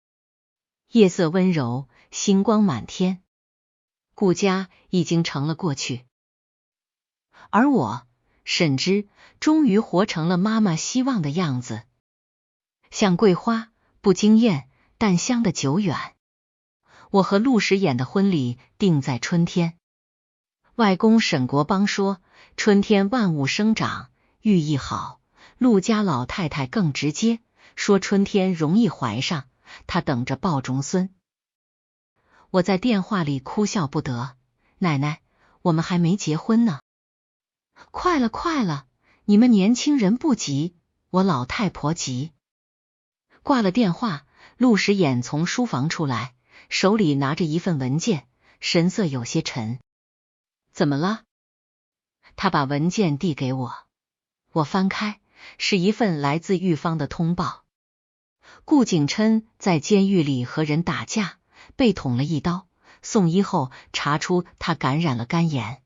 夜色温柔，星光满天，顾家已经成了过去，而我沈之终于活成了妈妈希望的样子，像桂花，不惊艳，但香的久远。我和陆时衍的婚礼定在春天。外公沈国邦说，春天万物生长，寓意好。陆家老太太更直接，说春天容易怀上，她等着抱重孙。我在电话里哭笑不得，奶奶，我们还没结婚呢。快了快了，你们年轻人不急，我老太婆急。挂了电话，陆时衍从书房出来，手里拿着一份文件，神色有些沉。怎么了？他把文件递给我，我翻开，是一份来自狱方的通报。顾景琛在监狱里和人打架，被捅了一刀，送医后查出他感染了肝炎。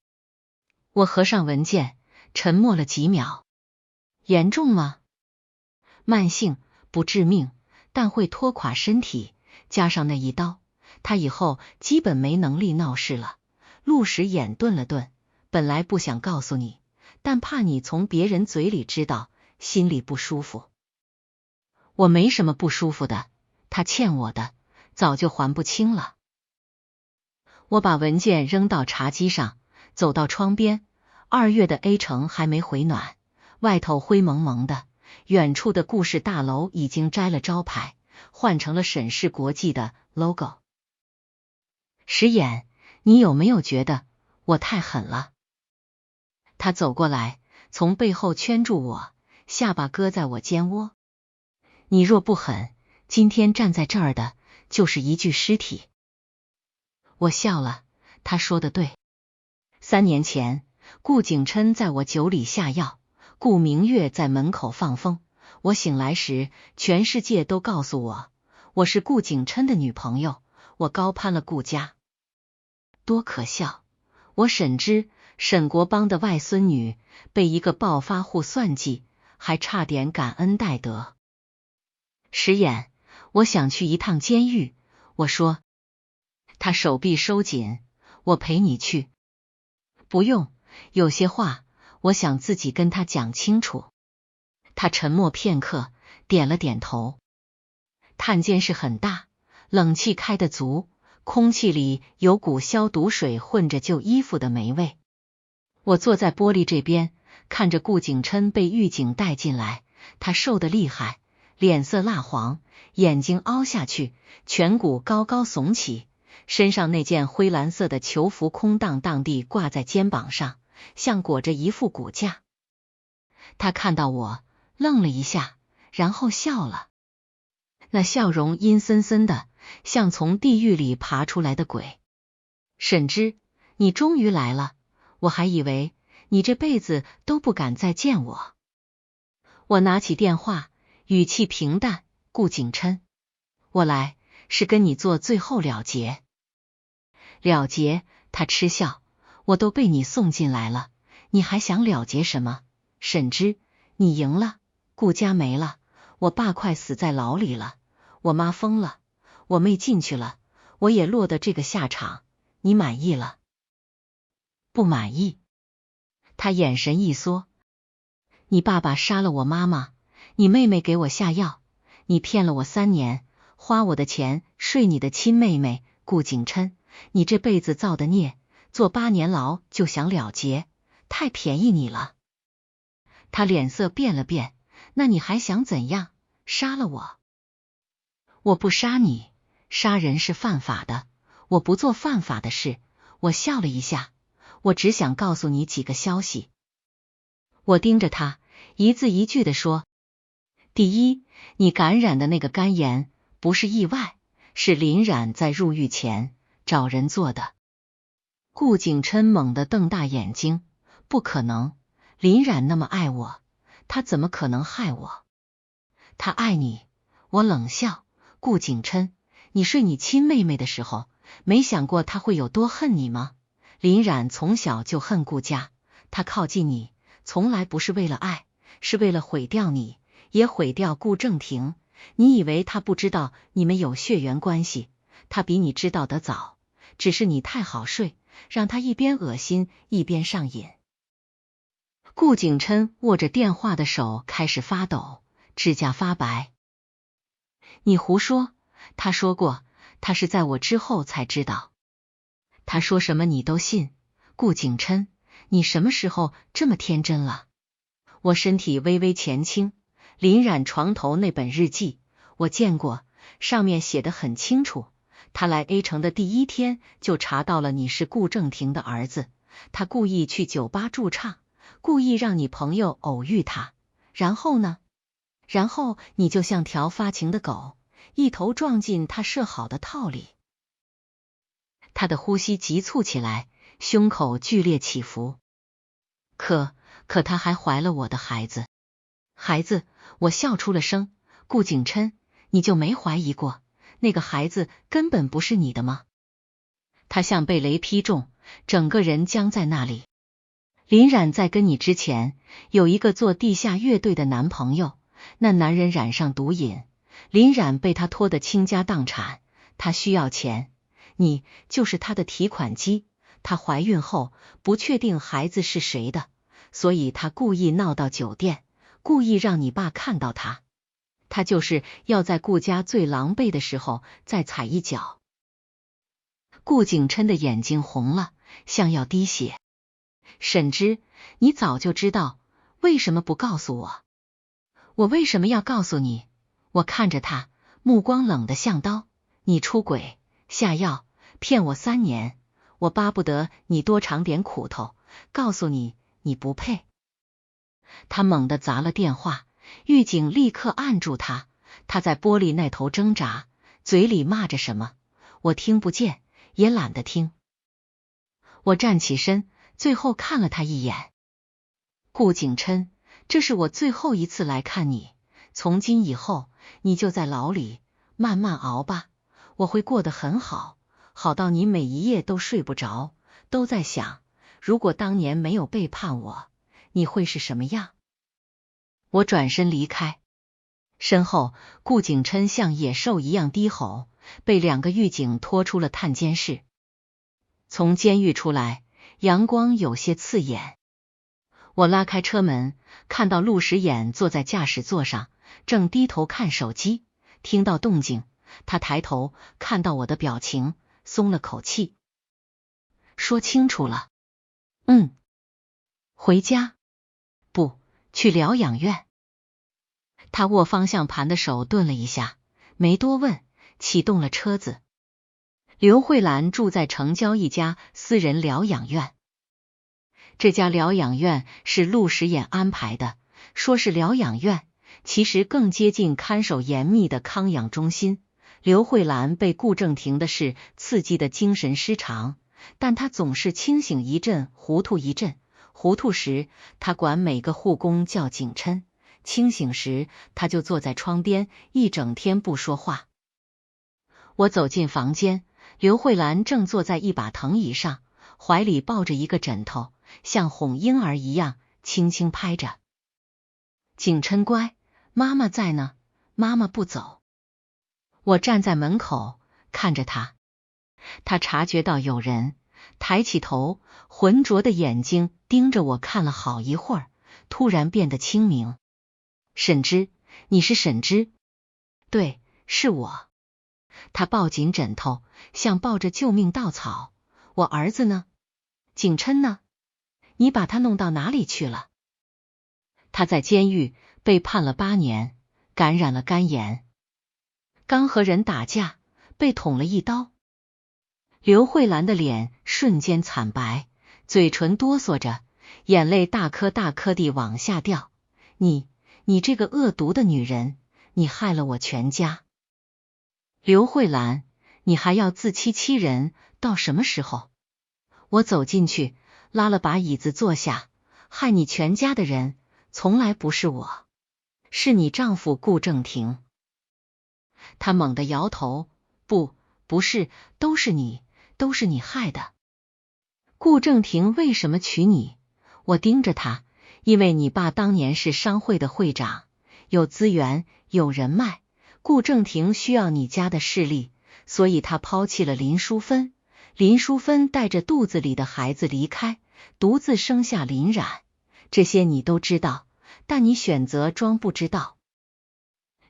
我合上文件，沉默了几秒。严重吗？慢性，不致命，但会拖垮身体，加上那一刀，他以后基本没能力闹事了。陆时衍顿了顿，本来不想告诉你，但怕你从别人嘴里知道，心里不舒服。我没什么不舒服的，他欠我的，早就还不清了。我把文件扔到茶几上，走到窗边。2月的 A 城还没回暖，外头灰蒙蒙的，远处的顾氏大楼已经摘了招牌，换成了沈氏国际的 logo。时衍，你有没有觉得我太狠了？他走过来，从背后圈住我，下巴搁在我肩窝。你若不狠，今天站在这儿的就是一具尸体。我笑了，他说的对。3年前，顾景琛在我酒里下药，顾明月在门口放风。我醒来时，全世界都告诉我，我是顾景琛的女朋友，我高攀了顾家。多可笑！我沈之，沈国邦的外孙女，被一个暴发户算计，还差点感恩戴德。时衍，我想去一趟监狱。我说。他手臂收紧，我陪你去。不用，有些话我想自己跟他讲清楚。他沉默片刻，点了点头。探监室很大，冷气开得足，空气里有股消毒水混着旧衣服的霉味。我坐在玻璃这边，看着顾景琛被狱警带进来，他瘦得厉害，脸色蜡黄，眼睛凹下去，颧骨高高耸起，身上那件灰蓝色的囚服空荡荡地挂在肩膀上，像裹着一副骨架。他看到我，愣了一下，然后笑了。那笑容阴森森的，像从地狱里爬出来的鬼。沈之，你终于来了，我还以为你这辈子都不敢再见我。我拿起电话，语气平淡，顾景琛，我来是跟你做最后了结。了结？他嗤笑，我都被你送进来了，你还想了结什么？沈之，你赢了，顾家没了，我爸快死在牢里了，我妈疯了，我妹进去了，我也落得这个下场，你满意了？不满意。他眼神一缩，你爸爸杀了我妈妈，你妹妹给我下药，你骗了我3年，花我的钱睡你的亲妹妹，顾景琛，你这辈子造的孽，坐8年牢就想了结，太便宜你了。他脸色变了变，那你还想怎样？杀了我？我不杀你，杀人是犯法的，我不做犯法的事。我笑了一下，我只想告诉你几个消息。我盯着他，一字一句地说，第一，你感染的那个肝炎不是意外，是林冉在入狱前找人做的。顾景琛猛地瞪大眼睛，不可能，林冉那么爱我，他怎么可能害我？他爱你。我冷笑，顾景琛，你睡你亲妹妹的时候，没想过他会有多恨你吗？林冉从小就恨顾家，他靠近你，从来不是为了爱，是为了毁掉你，也毁掉顾正廷。你以为他不知道你们有血缘关系？他比你知道得早，只是你太好睡，让他一边恶心一边上瘾。顾景琛握着电话的手开始发抖，指甲发白。你胡说，他说过，他是在我之后才知道。他说什么你都信？顾景琛，你什么时候这么天真了？我身体微微前倾，林冉床头那本日记我见过，上面写得很清楚，他来 A 城的第1天就查到了你是顾正廷的儿子，他故意去酒吧驻唱，故意让你朋友偶遇他，然后呢？然后你就像条发情的狗，一头撞进他设好的套里。他的呼吸急促起来，胸口剧烈起伏。可他还怀了我的孩子。孩子？我笑出了声。顾景琛，你就没怀疑过，那个孩子根本不是你的吗？他像被雷劈中，整个人僵在那里。林冉在跟你之前有一个做地下乐队的男朋友，那男人染上毒瘾，林冉被他拖得倾家荡产，他需要钱，你就是他的提款机。她怀孕后不确定孩子是谁的，所以她故意闹到酒店，故意让你爸看到她。她就是要在顾家最狼狈的时候再踩一脚。顾景琛的眼睛红了，像要滴血。沈之，你早就知道，为什么不告诉我？我为什么要告诉你？我看着他，目光冷得像刀。你出轨，下药，骗我3年，我巴不得你多尝点苦头，告诉你，你不配。他猛地砸了电话，狱警立刻按住他，他在玻璃那头挣扎，嘴里骂着什么，我听不见，也懒得听。我站起身，最后看了他一眼。顾景琛，这是我最后一次来看你，从今以后，你就在牢里慢慢熬吧，我会过得很好，好到你每一夜都睡不着，都在想，如果当年没有背叛我，你会是什么样？我转身离开，身后顾景琛像野兽一样低吼，被2个狱警拖出了探监室。从监狱出来，阳光有些刺眼。我拉开车门，看到陆时衍坐在驾驶座上，正低头看手机，听到动静，他抬头看到我的表情，松了口气。说清楚了。回家？不，去疗养院。他握方向盘的手顿了一下，没多问，启动了车子。刘慧兰住在城郊一家私人疗养院。这家疗养院是陆时衍安排的，说是疗养院，其实更接近看守严密的康养中心。刘慧兰被顾正廷的事刺激的精神失常，但她总是清醒一阵，糊涂一阵。糊涂时，她管每个护工叫景琛；清醒时，她就坐在窗边，一整天不说话。我走进房间，刘慧兰正坐在一把藤椅上，怀里抱着一个枕头，像哄婴儿一样轻轻拍着。景琛乖，妈妈在呢，妈妈不走。我站在门口看着他，他察觉到有人，抬起头，浑浊的眼睛盯着我看了好一会儿，突然变得清明。沈之，你是沈之？对，是我。他抱紧枕头，像抱着救命稻草。我儿子呢？景琛呢？你把他弄到哪里去了？他在监狱被判了8年，感染了肝炎，刚和人打架，被捅了一刀。刘慧兰的脸瞬间惨白，嘴唇哆嗦着，眼泪大颗大颗地往下掉。你这个恶毒的女人，你害了我全家。刘慧兰，你还要自欺欺人到什么时候？我走进去，拉了把椅子坐下。害你全家的人从来不是我，是你丈夫顾正廷。他猛地摇头，不是，都是你害的。顾正廷为什么娶你？我盯着他，因为你爸当年是商会的会长，有资源，有人脉，顾正廷需要你家的势力，所以他抛弃了林淑芬。林淑芬带着肚子里的孩子离开，独自生下林冉。这些你都知道，但你选择装不知道。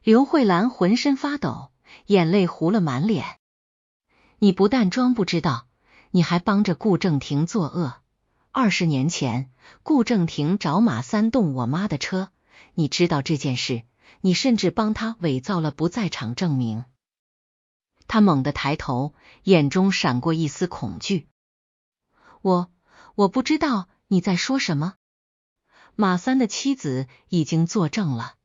刘慧兰浑身发抖，眼泪糊了满脸。你不但装不知道，你还帮着顾正廷作恶。20年前，顾正廷找马三动我妈的车，你知道这件事，你甚至帮他伪造了不在场证明。他猛地抬头，眼中闪过一丝恐惧。我不知道你在说什么。马三的妻子已经作证了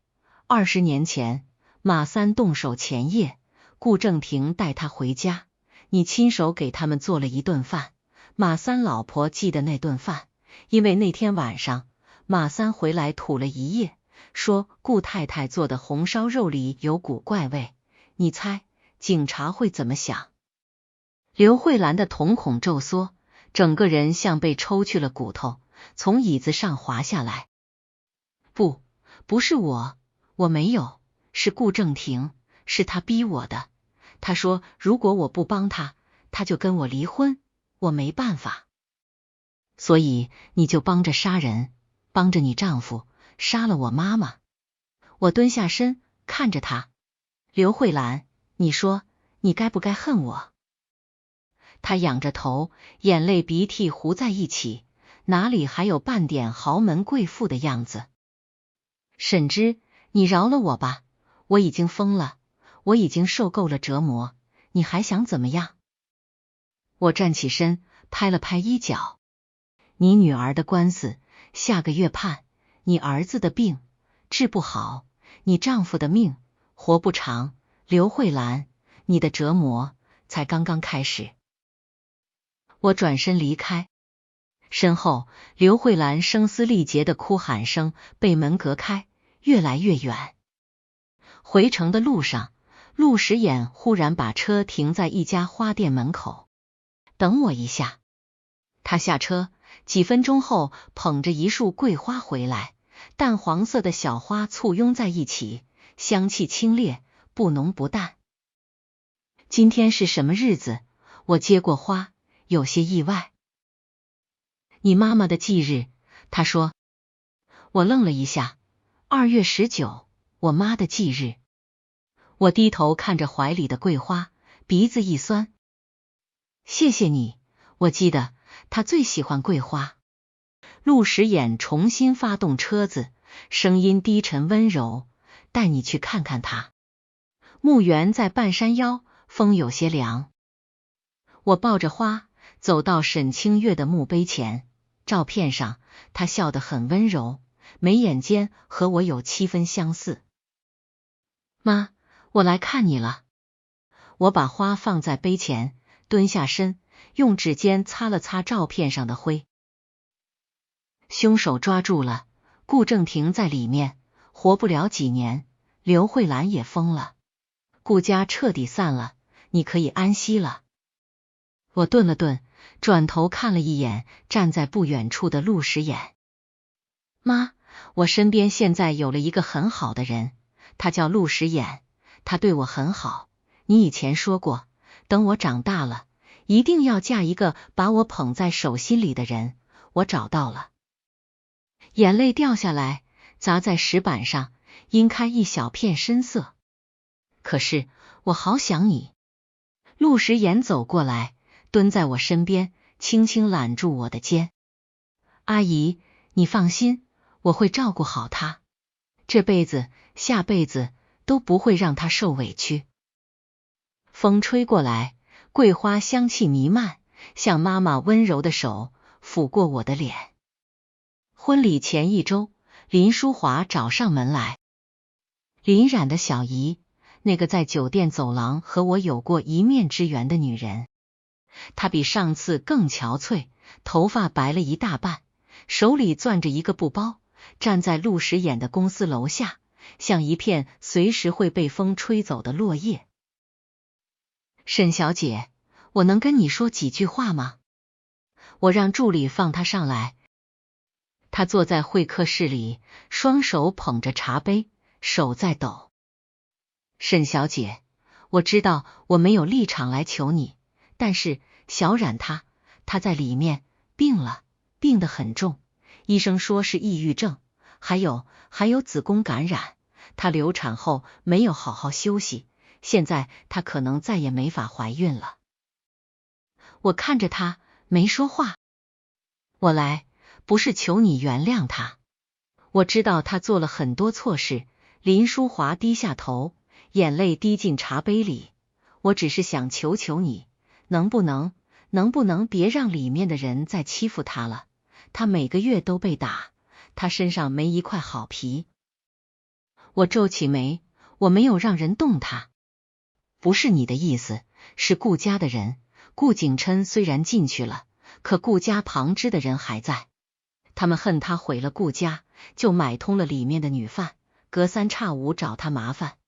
，20年前，马三动手前夜，顾正廷带他回家，你亲手给他们做了一顿饭。马三老婆记得那顿饭，因为那天晚上马三回来吐了一夜，说顾太太做的红烧肉里有股怪味。你猜警察会怎么想？刘慧兰的瞳孔骤缩，整个人像被抽去了骨头，从椅子上滑下来。不是我没有，是顾正廷，是他逼我的。他说如果我不帮他，他就跟我离婚，我没办法。所以你就帮着杀人，帮着你丈夫杀了我妈妈。我蹲下身看着他，刘慧兰，你说你该不该恨我？他仰着头，眼泪鼻涕糊在一起，哪里还有半点豪门贵妇的样子。沈之，你饶了我吧，我已经疯了，我已经受够了折磨，你还想怎么样？我站起身，拍了拍衣角。你女儿的官司下个月判，你儿子的病治不好，你丈夫的命活不长。刘慧兰，你的折磨才刚刚开始。我转身离开，身后刘慧兰声嘶力竭的哭喊声被门隔开，越来越远。回城的路上，陆时衍忽然把车停在一家花店门口。等我一下。他下车，几分钟后捧着一束桂花回来，淡黄色的小花簇拥在一起，香气清冽，不浓不淡。今天是什么日子？我接过花，有些意外。你妈妈的忌日，他说。我愣了一下，2月19，我妈的忌日。我低头看着怀里的桂花，鼻子一酸。谢谢你，我记得他最喜欢桂花。陆时衍重新发动车子，声音低沉温柔，带你去看看他。墓园在半山腰，风有些凉。我抱着花走到沈清月的墓碑前，照片上他笑得很温柔，眉眼间和我有7分相似。妈，我来看你了。我把花放在碑前，蹲下身，用指尖擦了擦照片上的灰。凶手抓住了，顾正廷在里面，活不了几年，刘慧兰也疯了，顾家彻底散了，你可以安息了。我顿了顿，转头看了一眼站在不远处的陆时衍。妈，我身边现在有了一个很好的人，他叫陆时衍，他对我很好。你以前说过，等我长大了，一定要嫁一个把我捧在手心里的人，我找到了。眼泪掉下来，砸在石板上，晕开一小片深色。可是我好想你。陆时衍走过来，蹲在我身边，轻轻揽住我的肩。阿姨，你放心，我会照顾好他，这辈子下辈子都不会让他受委屈。风吹过来，桂花香气弥漫，像妈妈温柔的手抚过我的脸。婚礼前1周，林淑华找上门来。林冉的小姨，那个在酒店走廊和我有过一面之缘的女人。她比上次更憔悴，头发白了一大半，手里攥着一个布包，站在陆时衍的公司楼下，像一片随时会被风吹走的落叶。沈小姐，我能跟你说几句话吗？我让助理放她上来。她坐在会客室里，双手捧着茶杯，手在抖。沈小姐，我知道我没有立场来求你，但是小冉她在里面病了，病得很重，医生说是抑郁症，还有子宫感染，她流产后没有好好休息，现在她可能再也没法怀孕了。我看着她没说话。我来不是求你原谅她，我知道她做了很多错事。林淑华低下头，眼泪滴进茶杯里。我只是想求求你，能不能别让里面的人再欺负她了？她每个月都被打，她身上没一块好皮。我皱起眉，我没有让人动她。不是你的意思，是顾家的人。顾景琛虽然进去了，可顾家旁支的人还在。他们恨他毁了顾家，就买通了里面的女犯，隔三差五找他麻烦。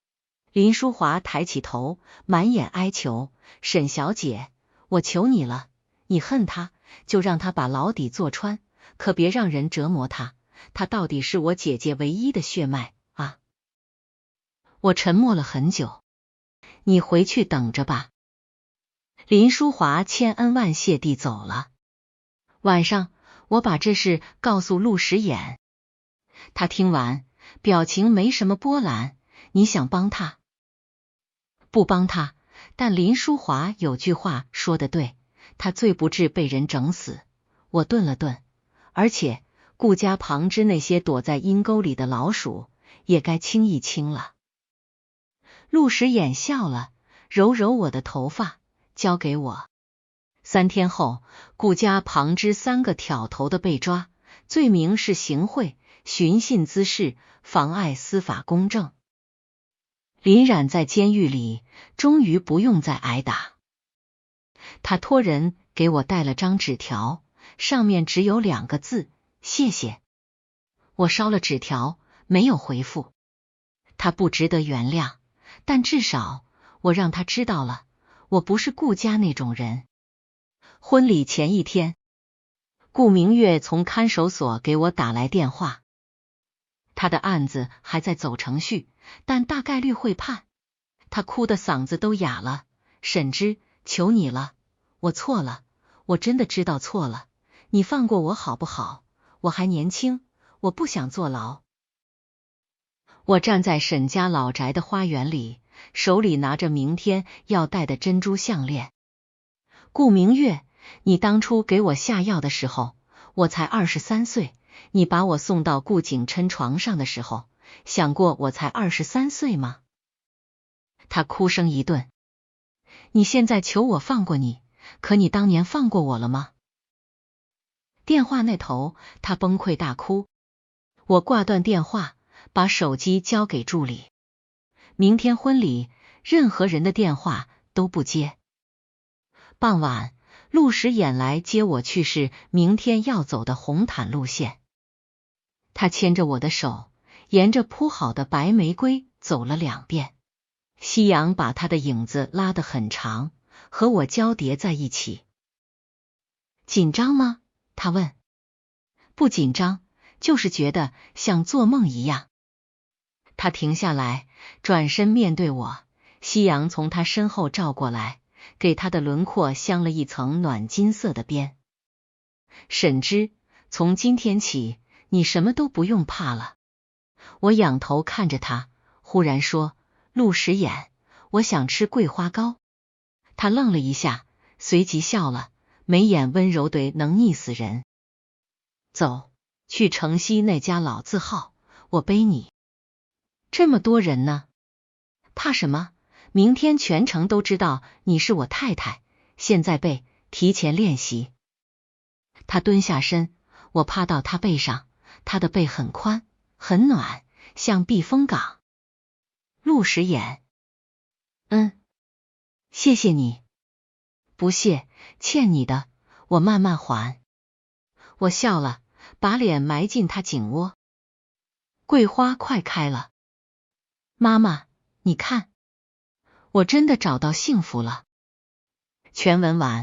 林淑华抬起头，满眼哀求，沈小姐，我求你了，你恨他，就让他把牢底坐穿，可别让人折磨他，他到底是我姐姐唯一的血脉啊。我沉默了很久。你回去等着吧。林淑华千恩万谢地走了。晚上我把这事告诉陆时衍，他听完表情没什么波澜。你想帮他？不帮他，但林淑华有句话说得对，他最不至被人整死。我顿了顿，而且顾家旁支那些躲在阴沟里的老鼠也该清一清了。陆时衍笑了，揉揉我的头发，交给我。3天后，顾家旁支3个挑头的被抓，罪名是行贿、寻衅滋事、妨碍司法公正。林冉在监狱里终于不用再挨打。他托人给我带了张纸条，上面只有2个字：谢谢。我烧了纸条，没有回复。他不值得原谅，但至少我让他知道了，我不是顾家那种人。婚礼前1天，顾明月从看守所给我打来电话，他的案子还在走程序，但大概率会判。他哭的嗓子都哑了，沈之，求你了，我错了，我真的知道错了，你放过我好不好？我还年轻，我不想坐牢。我站在沈家老宅的花园里，手里拿着明天要戴的珍珠项链。顾明月，你当初给我下药的时候，我才23岁，你把我送到顾景琛床上的时候，想过我才23岁吗？他哭声一顿。你现在求我放过你，可你当年放过我了吗？电话那头，他崩溃大哭。我挂断电话，把手机交给助理。明天婚礼，任何人的电话都不接。傍晚，陆时衍来接我去是明天要走的红毯路线。他牵着我的手，沿着铺好的白玫瑰走了2遍。夕阳把他的影子拉得很长，和我交叠在一起。紧张吗？他问。不紧张，就是觉得像做梦一样。他停下来，转身面对我，夕阳从他身后照过来，给他的轮廓镶了一层暖金色的边。沈之，从今天起，你什么都不用怕了。我仰头看着他，忽然说，陆时衍，我想吃桂花糕。他愣了一下，随即笑了，眉眼温柔得能溺死人。走，去城西那家老字号，我背你。这么多人呢？怕什么？明天全城都知道你是我太太，现在背，提前练习。他蹲下身，我趴到他背上，他的背很宽，很暖，像避风港。陆时衍，谢谢你。不谢，欠你的，我慢慢还。我笑了，把脸埋进他颈窝。桂花快开了。妈妈，你看，我真的找到幸福了。全文完。